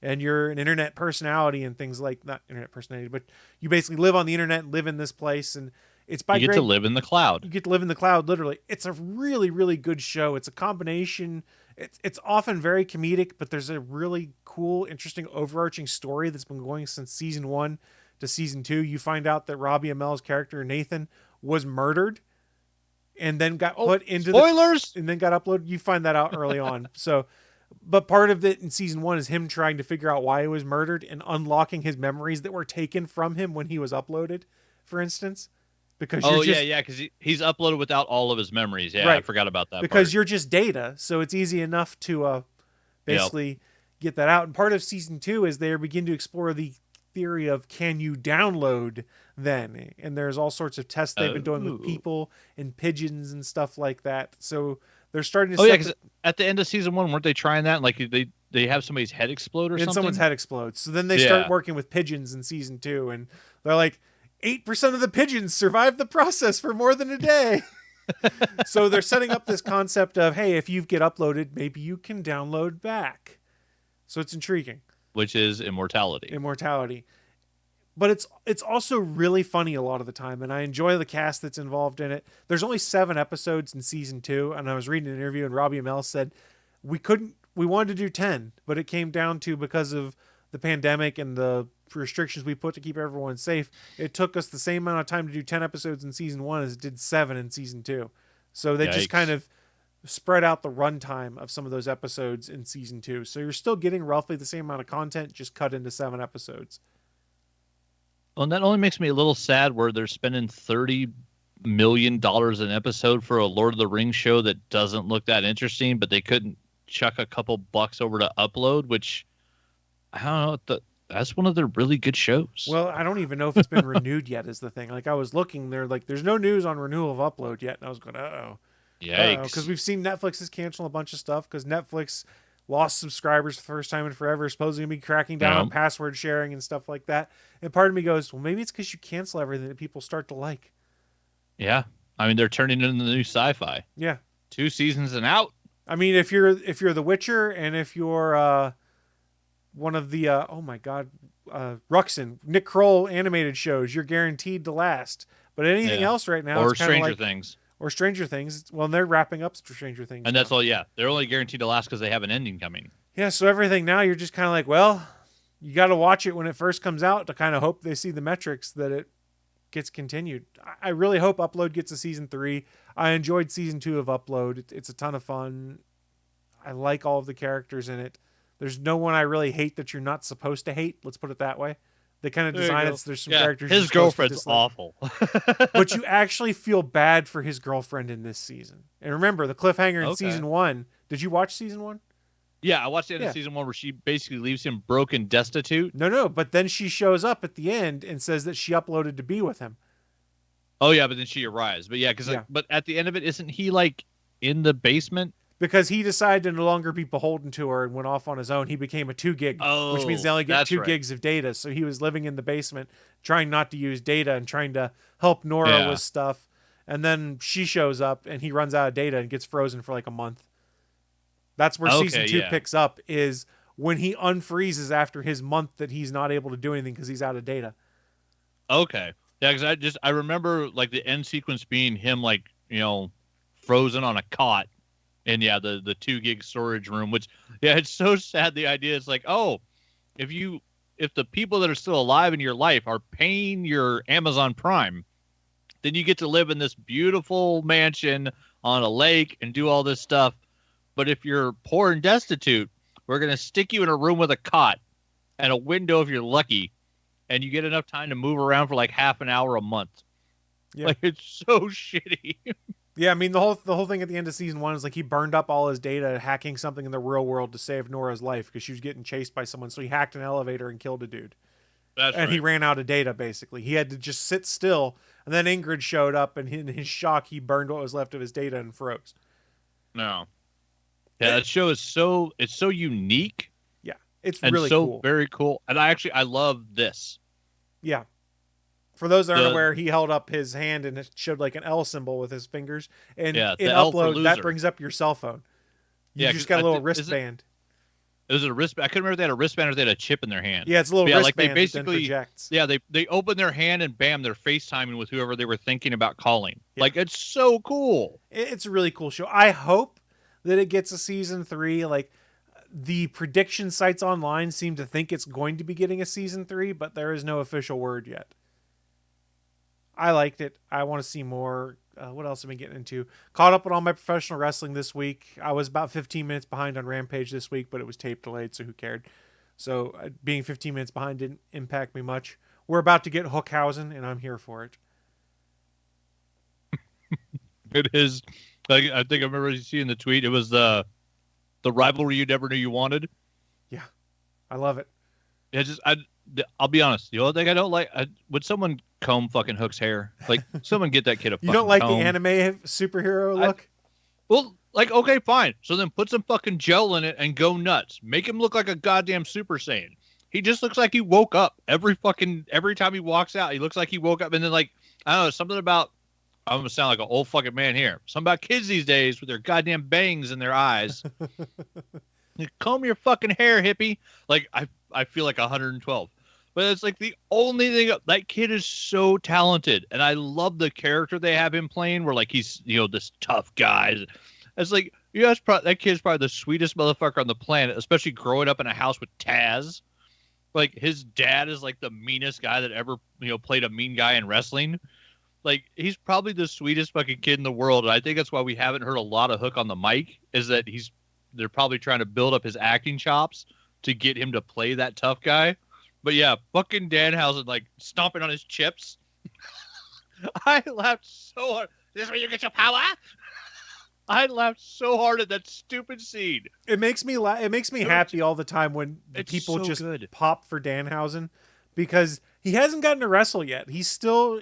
and you're an internet personality and things like, not internet personality, but you basically live on the internet and live in this place, and it's by you get to live in the cloud. You get to live in the cloud, literally. It's a really, really good show. It's a combination. It's often very comedic, but there's a really cool, interesting, overarching story that's been going since season 1 to season 2. You find out that Robbie Amell's character Nathan was murdered and then got put into spoilers and then got uploaded. You find that out early on. So, but part of it in season 1 is him trying to figure out why he was murdered and unlocking his memories that were taken from him when he was uploaded, for instance. Because because he's uploaded without all of his memories. Yeah, right. I forgot about that. Because you're just data, so it's easy enough to basically get that out. And part of season 2 is they begin to explore the theory of, can you download then? And there's all sorts of tests they've been doing with people and pigeons and stuff like that. So they're starting to because at the end of season 1, weren't they trying that? Like they have somebody's head explode or something? And someone's head explodes. So then they start working with pigeons in season 2, and they're like, 8% of the pigeons survive the process for more than a day. So they're setting up this concept of, hey, if you get uploaded, maybe you can download back. So it's intriguing. Which is immortality. But it's also really funny a lot of the time, and I enjoy the cast that's involved in it. There's only 7 episodes in season 2, and I was reading an interview, and Robbie Amell said we wanted to do 10, but it came down to, because of the pandemic and the restrictions we put to keep everyone safe, it took us the same amount of time to do 10 episodes in season 1 as it did 7 in season 2. So they just kind of spread out the runtime of some of those episodes in season 2. So you're still getting roughly the same amount of content, just cut into 7 episodes. Well, and that only makes me a little sad where they're spending $30 million an episode for a Lord of the Rings show that doesn't look that interesting, but they couldn't chuck a couple bucks over to Upload, which I don't know. That's one of their really good shows. Well, I don't even know if it's been renewed yet is the thing. Like, I was looking there, like, there's no news on renewal of Upload yet. And I was going, yikes. Because we've seen Netflix is canceling a bunch of stuff because Netflix lost subscribers for the first time in forever, supposedly going to be cracking down on password sharing and stuff like that. And part of me goes, well, maybe it's because you cancel everything that people start to like. Yeah. I mean, they're turning into the new sci-fi. Yeah. 2 seasons and out. I mean, if you're The Witcher and if you're one of the Ruxin, Nick Kroll animated shows, you're guaranteed to last. But anything else right now, or Stranger Things. Or Stranger Things. Well, they're wrapping up Stranger Things. And that's all. Yeah, they're only guaranteed to last because they have an ending coming. Yeah, so everything now you're just kind of like, well, you got to watch it when it first comes out to kind of hope they see the metrics that it gets continued. I really hope Upload gets a season 3. I enjoyed season 2 of Upload. It's a ton of fun. I like all of the characters in it. There's no one I really hate that you're not supposed to hate. Let's put it that way. They kind of There you design go. it so there's some Yeah, characters you're his supposed to girlfriend's dislike. awful. But you actually feel bad for his girlfriend in this season. And remember, the cliffhanger in Okay. season 1. Did you watch season 1? Yeah, I watched the end Yeah. of season 1 where she basically leaves him broken, destitute. No, but then she shows up at the end and says that she uploaded to be with him. Oh yeah, but then she arrives. But yeah, because Yeah. but at the end of it, isn't he like in the basement? Because he decided to no longer be beholden to her and went off on his own. He became a 2 gig, which means they only get that's 2 right. gigs of data. So he was living in the basement, trying not to use data and trying to help Nora Yeah. with stuff. And then she shows up and he runs out of data and gets frozen for like a month. That's where season 2 yeah. picks up, is when he unfreezes after his month that he's not able to do anything because he's out of data. Okay. Yeah, because I remember like the end sequence being him like, frozen on a cot in the 2 gig storage room, which it's so sad. The idea is like, oh, if the people that are still alive in your life are paying your Amazon Prime, then you get to live in this beautiful mansion on a lake and do all this stuff. But if you're poor and destitute, we're going to stick you in a room with a cot and a window if you're lucky, and you get enough time to move around for like half an hour a month. Yeah. Like, it's so shitty. Yeah, I mean, the whole thing at the end of season 1 is like he burned up all his data hacking something in the real world to save Nora's life because she was getting chased by someone. So he hacked an elevator and killed a dude. That's And right. he ran out of data, basically. He had to just sit still. And then Ingrid showed up, and in his shock, he burned what was left of his data and froze. No. Yeah, that show is so unique Yeah, it's and really so cool. very cool. And I love this. Yeah. For those that aren't The- aware, he held up his hand and it showed like an L symbol with his fingers. And Yeah, in the L for upload, that loser. brings up your cell phone. You Yeah, just 'cause got a I little thi- is it- wristband. It was a wristband. I couldn't remember if they had a wristband or if they had a chip in their hand. Yeah, it's a little Yeah, like, they wristband that then basically- projects. Yeah, they open their hand and bam, they're FaceTiming with whoever they were thinking about calling. Yeah. Like, it's so cool. It's a really cool show. I hope that it gets a season 3. Like, the prediction sites online seem to think it's going to be getting a season 3, but there is no official word yet. I liked it. I want to see more. What else have I been getting into? Caught up on all my professional wrestling this week. I was about 15 minutes behind on Rampage this week, but it was tape delayed, so who cared? So being 15 minutes behind didn't impact me much. We're about to get Hookhausen, and I'm here for it. It is. Like, I think I remember seeing the tweet. It was the rivalry you never knew you wanted. I love it. I'll be honest. The only thing I don't like, would someone comb fucking Hook's hair? Like, someone get that kid a fucking You don't like comb. the anime superhero look? Well, like, okay, fine. So then put some fucking gel in it and go nuts. Make him look like a goddamn Super Saiyan. He just looks like he woke up every time he walks out. He looks like he woke up, and then, like, I don't know, something about, I'm gonna sound like an old fucking man here. Something about kids these days with their goddamn bangs in their eyes. Like, comb your fucking hair, hippie. Like, I feel like 112. But it's like the only thing, that kid is so talented, and I love the character they have him playing, where like he's this tough guy. It's like, that kid's probably the sweetest motherfucker on the planet, especially growing up in a house with Taz. Like, his dad is like the meanest guy that ever played a mean guy in wrestling. Like, he's probably the sweetest fucking kid in the world, and I think that's why we haven't heard a lot of Hook on the mic, is that they're probably trying to build up his acting chops to get him to play that tough guy. But yeah, fucking Danhausen, like, stomping on his chips. I laughed so hard. This is where you get your power? I laughed so hard at that stupid scene. It makes me it makes me happy all the time when It's people so just good. pop for Danhausen, because he hasn't gotten to wrestle yet. He's still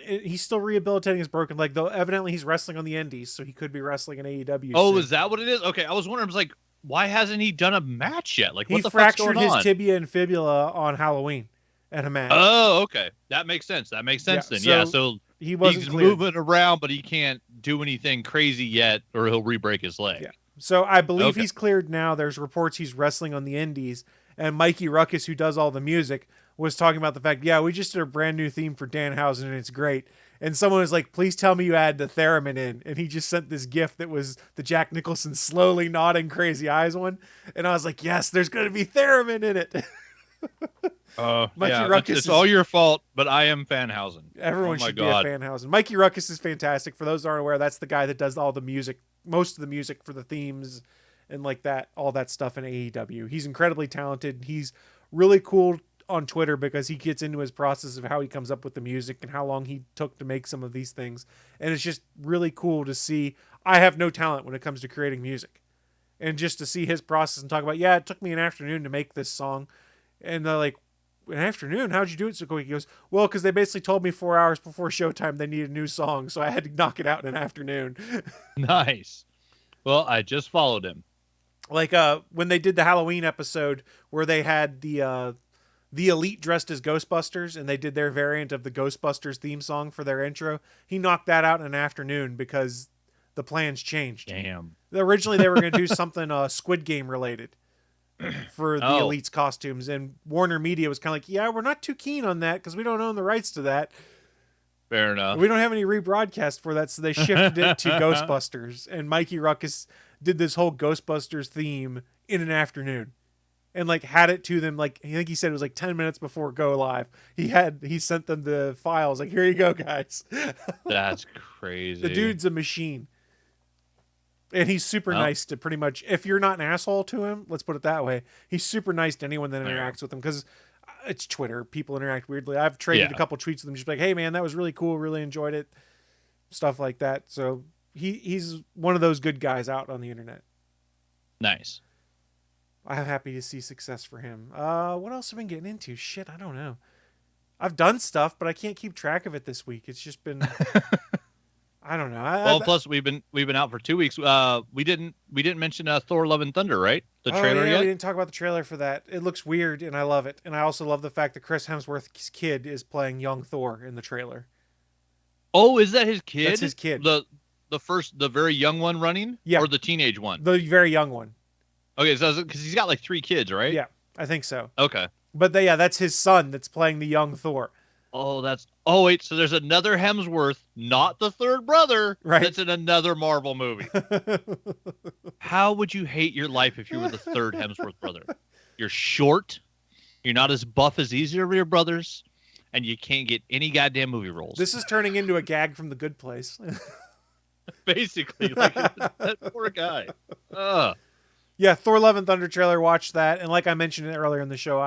rehabilitating his broken leg, though evidently he's wrestling on the indies, so he could be wrestling in AEW. Oh, soon. is that what it is? Okay, I was wondering. I was like, why hasn't he done a match yet? Like, He what the fuck's fractured going his on? tibia and fibula on Halloween at a match. Oh, okay. That makes sense. That makes sense Yeah, then. so Yeah, so he wasn't he's cleared. moving around, but he can't do anything crazy yet, or he'll re-break his leg. Yeah. So I believe Okay. he's cleared now. There's reports he's wrestling on the indies, and Mikey Ruckus, who does all the music, was talking about the fact, yeah, we just did a brand new theme for Danhausen, and it's great. And someone was like, please tell me you add the theremin in. And he just sent this GIF that was the Jack Nicholson slowly nodding crazy eyes one. And I was like, yes, there's going to be theremin in it. Mikey Ruckus it's is- all your fault, but I am Fanhausen. Everyone Oh my should God. be a Fanhausen. Mikey Ruckus is fantastic. For those that aren't aware, that's the guy that does all the music, most of the music for the themes and like that, all that stuff in AEW. He's incredibly talented. He's really cool on Twitter because he gets into his process of how he comes up with the music and how long he took to make some of these things. And it's just really cool to see. I have no talent when it comes to creating music. And just to see his process and talk about, yeah, it took me an afternoon to make this song. And they're like, an afternoon? How'd you do it so quick? He goes, well, because they basically told me 4 hours before showtime they needed a new song, so I had to knock it out in an afternoon. Nice. Well, I just followed him. Like when they did the Halloween episode where they had the Elite dressed as Ghostbusters and they did their variant of the Ghostbusters theme song for their intro, he knocked that out in an afternoon because the plans changed. Damn. Originally they were going to do something Squid Game related for the Elite's costumes, and Warner Media was kind of like, yeah, we're not too keen on that because we don't own the rights to that. Fair enough. We don't have any rebroadcast for that, so they shifted it to Ghostbusters, and Mikey Ruckus did this whole Ghostbusters theme in an afternoon and like had it to them. Like, I think he said it was like 10 minutes before go live. He sent them the files like, here you go, guys. That's crazy. The dude's a machine. And he's super nice to pretty much, if you're not an asshole to him, let's put it that way, he's super nice to anyone that interacts with him, because it's Twitter. People interact weirdly. I've traded a couple tweets with him, just like, hey, man, that was really cool. Really enjoyed it. Stuff like that. So he's one of those good guys out on the internet. Nice. I'm happy to see success for him. What else have I been getting into? Shit, I don't know. I've done stuff, but I can't keep track of it this week. It's just been... I don't know. Plus we've been out for 2 weeks. We didn't mention Thor: Love and Thunder, right? The trailer yet? We didn't talk about the trailer for that. It looks weird, and I love it. And I also love the fact that Chris Hemsworth's kid is playing young Thor in the trailer. Oh, is that his kid? That's his kid. The very young one running? Yeah. Or the teenage one? The very young one. Okay, so because he's got like 3 kids, right? Yeah, I think so. Okay. But that's his son that's playing the young Thor. Oh, wait, so there's another Hemsworth, not the third brother, right, that's in another Marvel movie. How would you hate your life if you were the third Hemsworth brother? You're short, you're not as buff as either of your brothers, and you can't get any goddamn movie roles. This is turning into a gag from The Good Place. Basically, like that poor guy. Yeah, Thor: Love and Thunder trailer, watched that, and like I mentioned earlier in the show,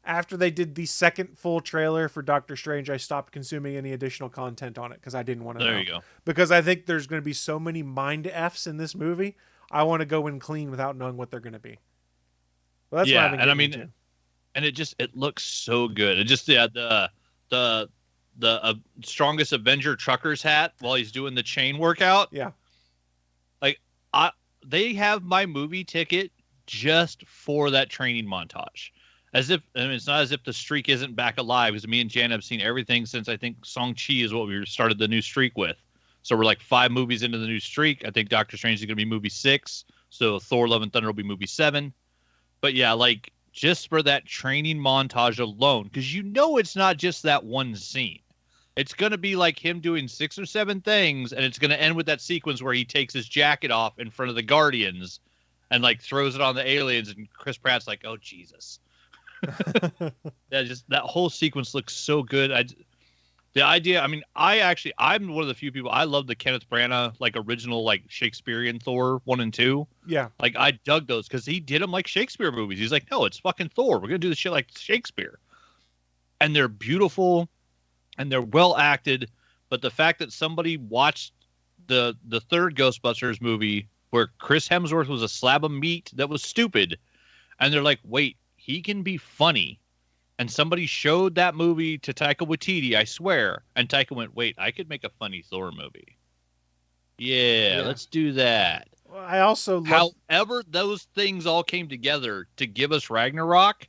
after they did the second full trailer for Doctor Strange, I stopped consuming any additional content on it because I didn't want to know. There you go. Because I think there's going to be so many mind Fs in this movie, I want to go in clean without knowing what they're going to be. Well, that's what I've been getting into. And it looks so good. It just the strongest Avenger trucker's hat while he's doing the chain workout. Yeah. Like they have my movie ticket just for that training montage. It's not as if the streak isn't back alive, because me and Jan have seen everything since I think Shang-Chi is what we started the new streak with. So we're like 5 movies into the new streak. I think Doctor Strange is going to be movie 6. So Thor: Love and Thunder will be movie 7. But yeah, like just for that training montage alone, because it's not just that one scene. It's going to be like him doing 6 or 7 things, and it's going to end with that sequence where he takes his jacket off in front of the Guardians and like throws it on the aliens, and Chris Pratt's like, oh, Jesus. That whole sequence looks so good. The idea, I'm one of the few people, I love the Kenneth Branagh like original like Shakespearean Thor 1 and 2. Yeah, like I dug those because he did them like Shakespeare movies. He's like, no, it's fucking Thor, we're gonna do this shit like Shakespeare, and they're beautiful and they're well acted. But the fact that somebody watched the third Ghostbusters movie where Chris Hemsworth was a slab of meat that was stupid, and they're like, wait, he can be funny. And somebody showed that movie to Taika Waititi, I swear. And Taika went, wait, I could make a funny Thor movie. Yeah. Let's do that. Well, I also However, those things all came together to give us Ragnarok.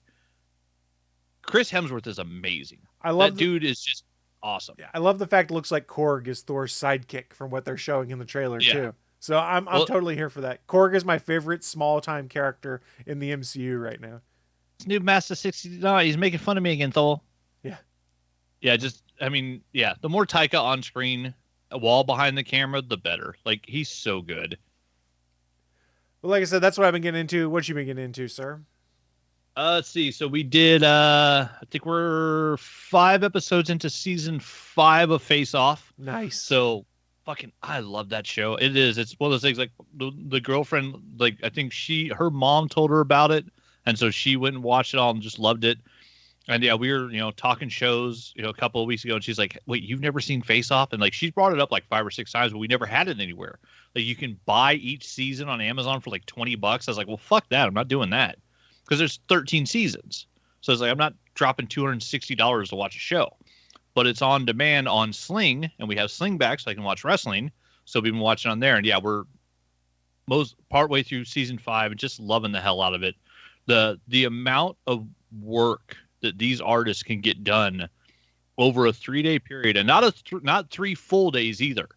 Chris Hemsworth is amazing. That dude is just awesome. Yeah, I love the fact it looks like Korg is Thor's sidekick from what they're showing in the trailer, too. So I'm totally here for that. Korg is my favorite small-time character in the MCU right now. New Master 69. He's making fun of me again, Thor. Yeah. Yeah, the more Taika on screen, a wall behind the camera, the better. Like, he's so good. Well, like I said, that's what I've been getting into. What you been getting into, sir? Let's see. So we did, I think we're 5 episodes into season 5 of Face Off. Nice. So I love that show. It's one of those things, like the girlfriend, like I think her mom told her about it. And so she went and watched it all and just loved it. And yeah, we were, talking shows, a couple of weeks ago, and she's like, "Wait, you've never seen Face Off?" And like, she's brought it up like 5 or 6 times, but we never had it anywhere. Like, you can buy each season on Amazon for like $20. I was like, well, fuck that. I'm not doing that, because there's 13 seasons. So it's like, I'm not dropping $260 to watch a show, but it's on demand on Sling, and we have Sling back, so I can watch wrestling. So we've been watching on there, and yeah, we're partway through season 5 and just loving the hell out of it. The amount of work that these artists can get done over a 3-day period, and not 3 full days either.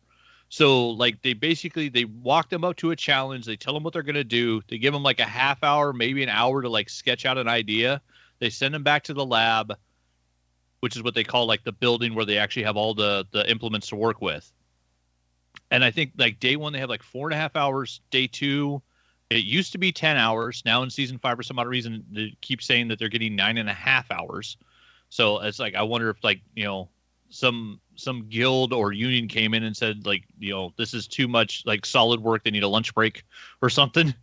So like, they walk them up to a challenge. They tell them what they're going to do. They give them like a half hour, maybe an hour to like sketch out an idea. They send them back to the lab, which is what they call like the building where they actually have all the implements to work with. And I think like day 1, they have like 4.5 hours. Day 2, it used to be 10 hours. Now in season 5, for some odd reason, they keep saying that they're getting 9.5 hours. So it's like, I wonder if like, some guild or union came in and said like, this is too much like solid work. They need a lunch break or something.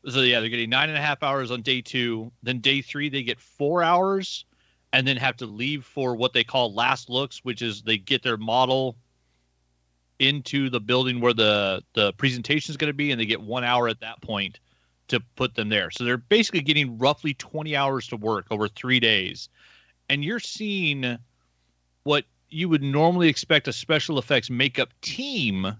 So yeah, they're getting 9.5 hours on day 2. Then day 3, they get 4 hours, and then have to leave for what they call last looks, which is they get their model into the building where the presentation is going to be, and they get 1 hour at that point to put them there. So they're basically getting roughly 20 hours to work over 3 days. And you're seeing what you would normally expect a special effects makeup team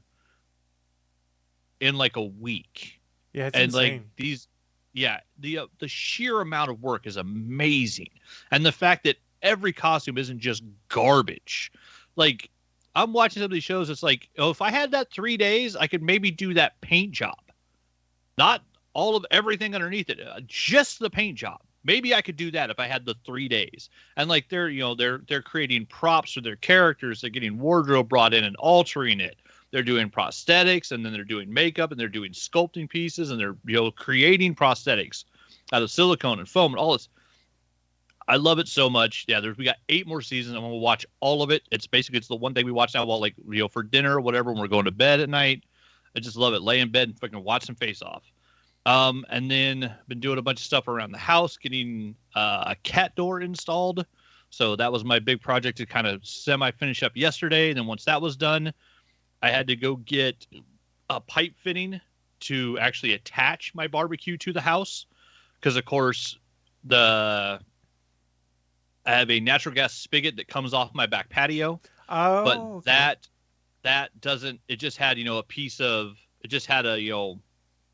in like a week. Yeah, it's and insane. Like these, yeah, the sheer amount of work is amazing, and the fact that every costume isn't just garbage. Like, I'm watching some of these shows. It's like, if I had that 3 days, I could maybe do that paint job, not all of everything underneath it, just the paint job. Maybe I could do that if I had the 3 days. And like, they're creating props for their characters. They're getting wardrobe brought in and altering it. They're doing prosthetics, and then they're doing makeup, and they're doing sculpting pieces, and they're creating prosthetics out of silicone and foam and all this. I love it so much. Yeah, we got 8 more seasons. I'm gonna watch all of it. It's the one thing we watch now while like for dinner or whatever when we're going to bed at night. I just love it. Lay in bed and fucking watch some Face Off. And then been doing a bunch of stuff around the house, getting a cat door installed. So that was my big project to kind of semi-finish up yesterday. And then once that was done, I had to go get a pipe fitting to actually attach my barbecue to the house. Because, of course, I have a natural gas spigot that comes off my back patio. Oh, but okay. that doesn't, it just had,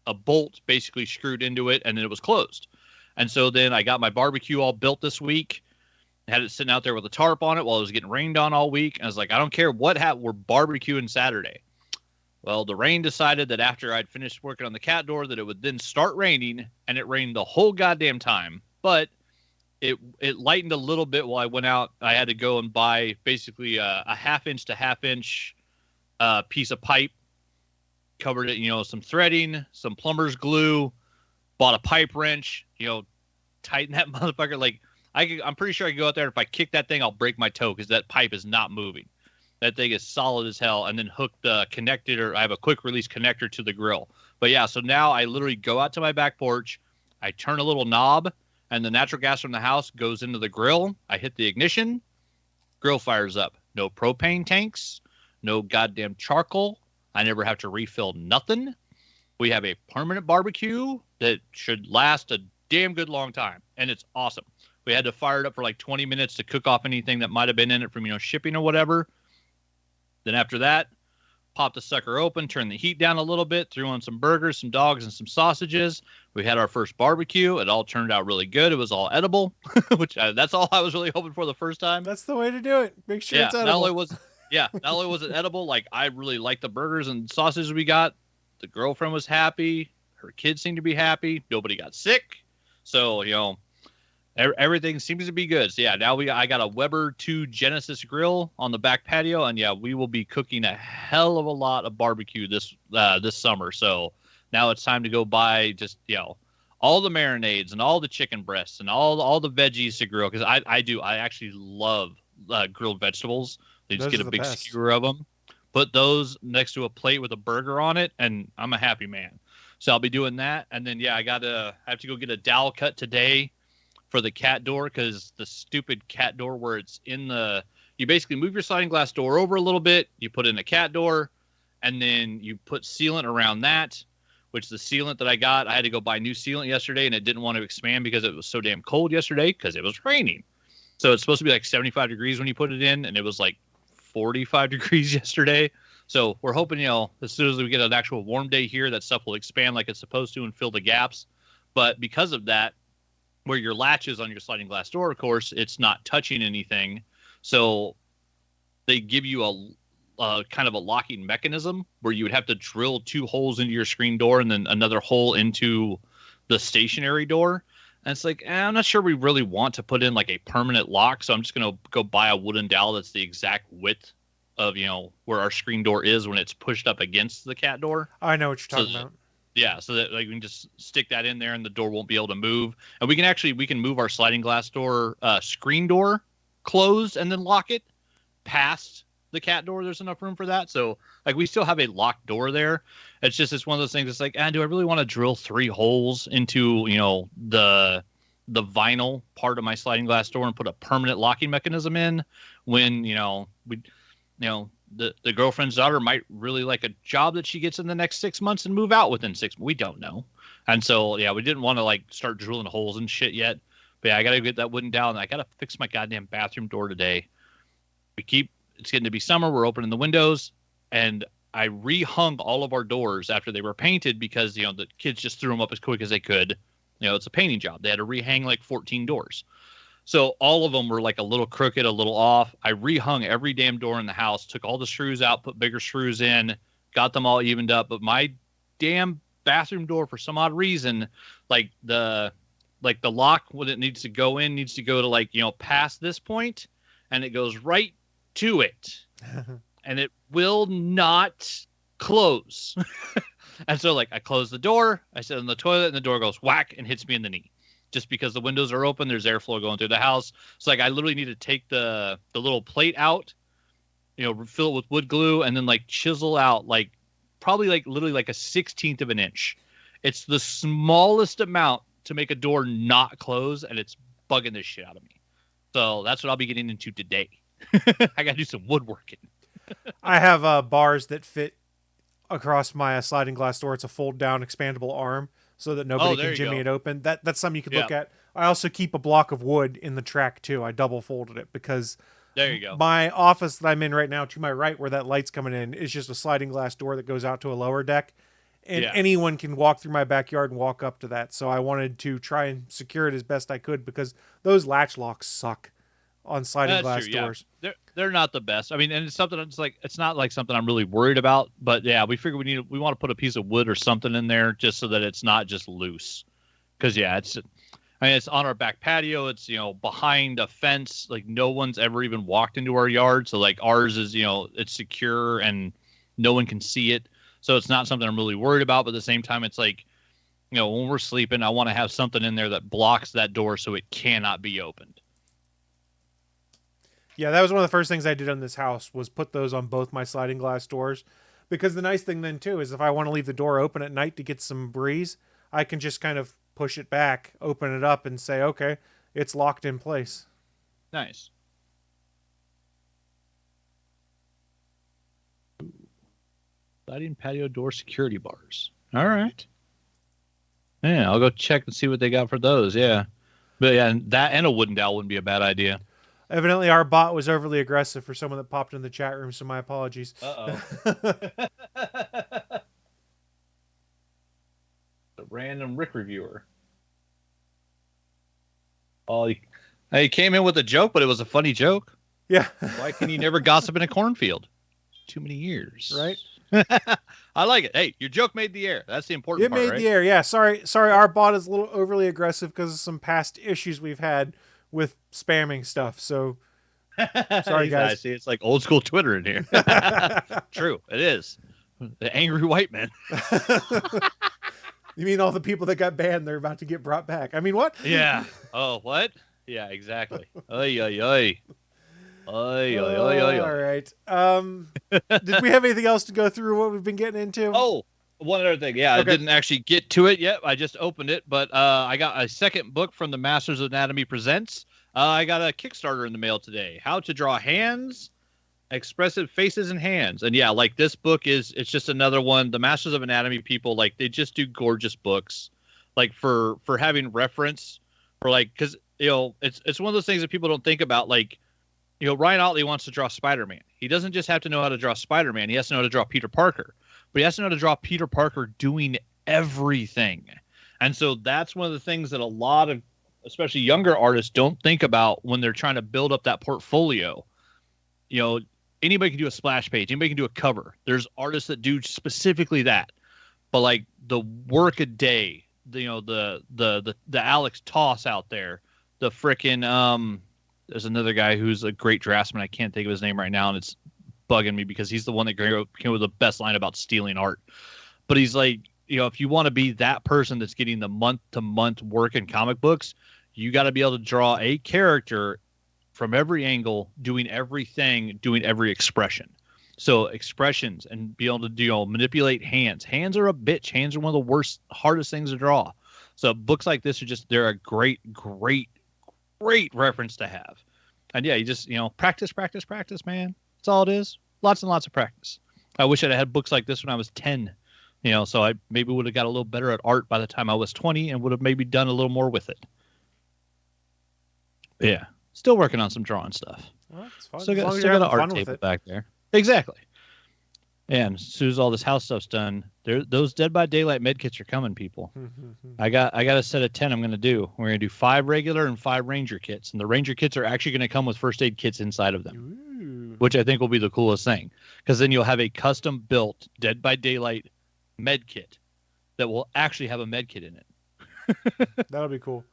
a bolt basically screwed into it, and then it was closed. And so then I got my barbecue all built this week, had it sitting out there with a tarp on it while it was getting rained on all week. And I was like, I don't care what we're barbecuing Saturday. Well, the rain decided that after I'd finished working on the cat door that it would then start raining, and it rained the whole goddamn time. But it lightened a little bit while I went out. I had to go and buy basically a 1/2 to 1/2 piece of pipe, covered it, some threading, some plumber's glue, bought a pipe wrench, tighten that motherfucker. Like, I'm pretty sure I can go out there, and if I kick that thing, I'll break my toe, because that pipe is not moving. That thing is solid as hell. And then hook the connector. I have a quick release connector to the grill. But yeah, so now I literally go out to my back porch, I turn a little knob, and the natural gas from the house goes into the grill. I hit the ignition, grill fires up. No propane tanks, no goddamn charcoal. I never have to refill nothing. We have a permanent barbecue that should last a damn good long time, and it's awesome. We had to fire it up for like 20 minutes to cook off anything that might have been in it from, shipping or whatever. Then after that, popped the sucker open, turned the heat down a little bit, threw on some burgers, some dogs, and some sausages. We had our first barbecue. It all turned out really good. It was all edible, which that's all I was really hoping for the first time. That's the way to do it. Make sure it's edible. Not only was it edible, like, I really liked the burgers and sausages we got. The girlfriend was happy. Her kids seemed to be happy. Nobody got sick. So, everything seems to be good. So yeah, now I got a Weber 2 Genesis grill on the back patio, and yeah, we will be cooking a hell of a lot of barbecue this summer. So now it's time to go buy just all the marinades and all the chicken breasts and all the veggies to grill, because I actually love grilled vegetables. They just get a big skewer of them, put those next to a plate with a burger on it, and I'm a happy man. So I'll be doing that, and then yeah, I have to go get a dowel cut today for the cat door, because the stupid cat door where it's in the, you basically move your sliding glass door over a little bit, you put in a cat door, and then you put sealant around that, which the sealant that I got, I had to go buy new sealant yesterday, and it didn't want to expand because it was so damn cold yesterday because it was raining. So it's supposed to be like 75 degrees when you put it in, and it was like 45 degrees yesterday. So we're hoping, you know, as soon as we get an actual warm day here, that stuff will expand like it's supposed to and fill the gaps. But because of that, where your latch is on your sliding glass door, of course, it's not touching anything. So they give you a kind of a locking mechanism where you would have to drill 2 holes into your screen door and then another hole into the stationary door. And it's like, I'm not sure we really want to put in like a permanent lock. So I'm just going to go buy a wooden dowel that's the exact width of, you know, where our screen door is when it's pushed up against the cat door. I know what you're talking about. Yeah, so that like we can just stick that in there and the door won't be able to move. And we can move our sliding glass door screen door closed and then lock it past the cat door. There's enough room for that. So like we still have a locked door there. It's one of those things. It's like, do I really want to drill 3 holes into, you know, the vinyl part of my sliding glass door and put a permanent locking mechanism in when, you know, the girlfriend's daughter might really like a job that she gets in the next 6 months and move out within 6 months. We don't know. And so, yeah, we didn't want to like start drilling holes and shit yet. But yeah, I got to get that wooden dowel and I got to fix my goddamn bathroom door today. It's getting to be summer. We're opening the windows and I rehung all of our doors after they were painted because, you know, the kids just threw them up as quick as they could. You know, it's a painting job. They had to rehang like 14 doors. So all of them were like a little crooked, a little off. I rehung every damn door in the house, took all the screws out, put bigger screws in, got them all evened up. But my damn bathroom door, for some odd reason, like the lock when it needs to go to like, you know, past this point, and it goes right to it. And it will not close. And so like I close the door, I sit in the toilet, and the door goes whack and hits me in the knee. Just because the windows are open, there's airflow going through the house. So like I literally need to take the little plate out, you know, fill it with wood glue, and then like chisel out like probably like literally like a 1/16 of an inch. It's the smallest amount to make a door not close, and it's bugging this shit out of me. So that's what I'll be getting into today. I got to do some woodworking. I have bars that fit across my sliding glass door. It's a fold down expandable arm so that nobody can jimmy it open. That's something you could look at. I also keep a block of wood in the track too. I double folded it because there you go. My office that I'm in right now, to my right where that light's coming in, is just a sliding glass door that goes out to a lower deck. And anyone can walk through my backyard and walk up to that. So I wanted to try and secure it as best I could because those latch locks suck on sliding glass doors. Yeah. They're not the best. I mean, and it's something that's like, it's not like something I'm really worried about, but yeah, we figure we want to put a piece of wood or something in there just so that it's not just loose. Cause it's on our back patio. It's, you know, behind a fence. Like no one's ever even walked into our yard. So like ours is, you know, it's secure and no one can see it. So it's not something I'm really worried about. But at the same time, it's like, you know, when we're sleeping, I want to have something in there that blocks that door so it cannot be opened. Yeah, that was one of the first things I did on this house was put those on both my sliding glass doors. Because the nice thing then, too, is if I want to leave the door open at night to get some breeze, I can just kind of push it back, open it up, and say, okay, it's locked in place. Nice. Sliding patio door security bars. All right. Yeah, I'll go check and see what they got for those. Yeah. But yeah, that and a wooden dowel wouldn't be a bad idea. Evidently, our bot was overly aggressive for someone that popped in the chat room, so my apologies. Uh-oh. A random Rick reviewer. Oh, he came in with a joke, but it was a funny joke. Yeah. Why can you never gossip in a cornfield? Too many years. Right? I like it. Hey, your joke made the air. That's the important part, right? It made the air, yeah. Sorry, our bot is a little overly aggressive because of some past issues we've had with spamming stuff. So, sorry, guys. See, it's like old school Twitter in here. True, it is. The angry white man. You mean all the people that got banned, they're about to get brought back? I mean, what? Yeah. Oh, what? Yeah, exactly. Oy, oy, oy. Oy, oy, oy, oy, oy. All right. Did we have anything else to go through what we've been getting into? Oh, One other thing, I didn't actually get to it yet. I just opened it, but I got a second book from the Masters of Anatomy Presents. I got a Kickstarter in the mail today. How to draw hands, expressive faces and hands. And like this book it's just another one. The Masters of Anatomy people, like they just do gorgeous books, like for having reference, for like, because it's one of those things that people don't think about. Like, Ryan Otley wants to draw Spider-Man. He doesn't just have to know how to draw Spider-Man. He has to know how to draw Peter Parker. But he has to know how to draw Peter Parker doing everything. And so that's one of the things that a lot of, especially younger artists, don't think about when they're trying to build up that portfolio. Anybody can do a splash page. Anybody can do a cover. There's artists that do specifically that. But like the work a day, the Alex Toss out there, the frickin' there's another guy who's a great draftsman. I can't think of his name right now, and it's bugging me because he's the one that came up with the best line about stealing art. But he's like, if you want to be that person that's getting the month-to-month work in comic books, you got to be able to draw a character from every angle, doing everything, doing every expression. So expressions, and be able to do manipulate hands. Hands are a bitch. Hands are one of the hardest things to draw. So books like this they're a great reference to have. And you just practice, man. That's all it is. Lots and lots of practice. I wish I'd had books like this when I was 10, so I maybe would have got a little better at art by the time I was 20 and would have maybe done a little more with it. Yeah. Still working on some drawing stuff. Well, that's fun. Still got an art table back there. Exactly. And as soon as all this house stuff's done, those Dead by Daylight medkits are coming, people. I got a set of 10 I'm going to do. We're going to do 5 regular and 5 Ranger kits. And the Ranger kits are actually going to come with first aid kits inside of them. Ooh. Which I think will be the coolest thing. Because then you'll have a custom-built Dead by Daylight med kit that will actually have a med kit in it. That'll be cool.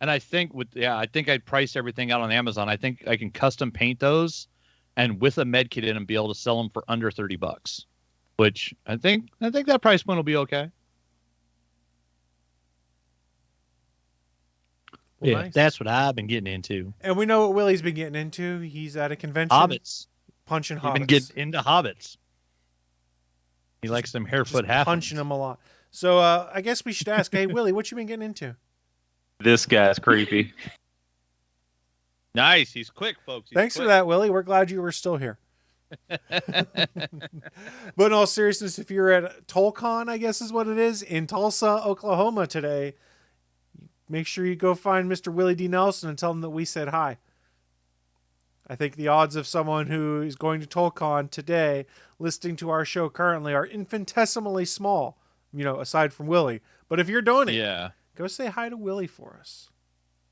And I think I think I'd price everything out on Amazon. I think I can custom paint those and with a med kit in them be able to sell them for under $30, which I think that price point will be okay. Well, nice. That's what I've been getting into. And we know what Willie's been getting into. He's at a convention. Hobbits. Punching hobbits. He's been getting into hobbits. He likes them hairfoot half. Punching them a lot. So I guess we should ask, hey, Willie, what you been getting into? This guy's creepy. Nice. He's quick, folks. Thanks for that, Willie. We're glad you were still here. But in all seriousness, if you're at Tulkon, I guess is what it is, in Tulsa, Oklahoma today, make sure you go find Mr. Willie D. Nelson and tell him that we said hi. I think the odds of someone who is going to Tulkon today listening to our show currently are infinitesimally small, aside from Willie. But if you're doing it, go say hi to Willie for us.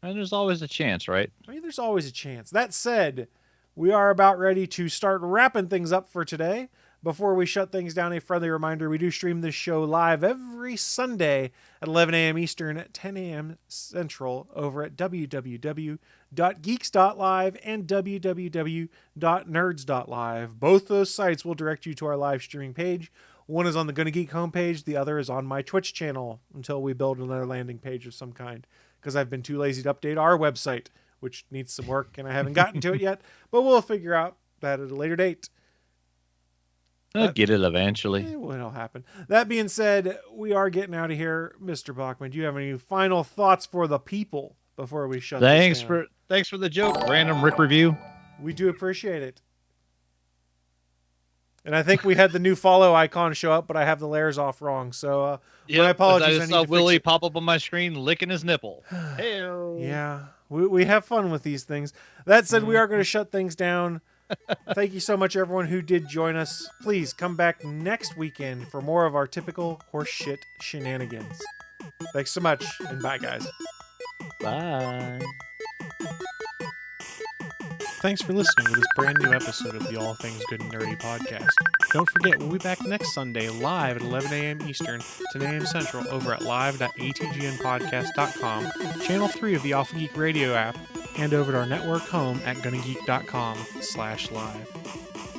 And there's always a chance, right? There's always a chance. That said, we are about ready to start wrapping things up for today. Before we shut things down, a friendly reminder, we do stream this show live every Sunday at 11 a.m. Eastern, at 10 a.m. Central over at www.geeks.live and www.nerds.live. Both those sites will direct you to our live streaming page. One is on the Gonna Geek homepage. The other is on my Twitch channel until we build another landing page of some kind, because I've been too lazy to update our website, which needs some work, and I haven't gotten to it yet. But we'll figure out that at a later date. I'll get it eventually. It'll happen. That being said, we are getting out of here. Mr. Bachman, do you have any final thoughts for the people before we shut this down? Thanks for the joke, random Rick review. We do appreciate it. And I think we had the new follow icon show up, but I have the layers off wrong. So my apologies. I saw Willie pop up on my screen licking his nipple. Hey-o. Yeah, we have fun with these things. That said, we are going to shut things down. Thank you so much, everyone who did join us. Please come back next weekend for more of our typical horseshit shenanigans. Thanks so much, and bye, guys. Bye. Thanks for listening to this brand new episode of the All Things Good and Nerdy podcast. Don't forget, we'll be back next Sunday live at 11 a.m. Eastern, 10 a.m. Central over at live.atgnpodcast.com, channel 3 of the Alpha Geek radio app, and over at our network home at gonnageek.com/live.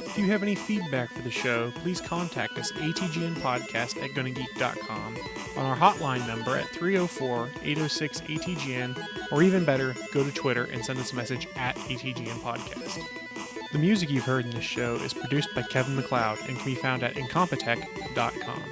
If you have any feedback for the show, please contact us atgnpodcast@gonnageek.com, on our hotline number at 304-806-ATGN, or even better, go to Twitter and send us a message at ATGN Podcast. The music you've heard in this show is produced by Kevin MacLeod and can be found at incompetech.com.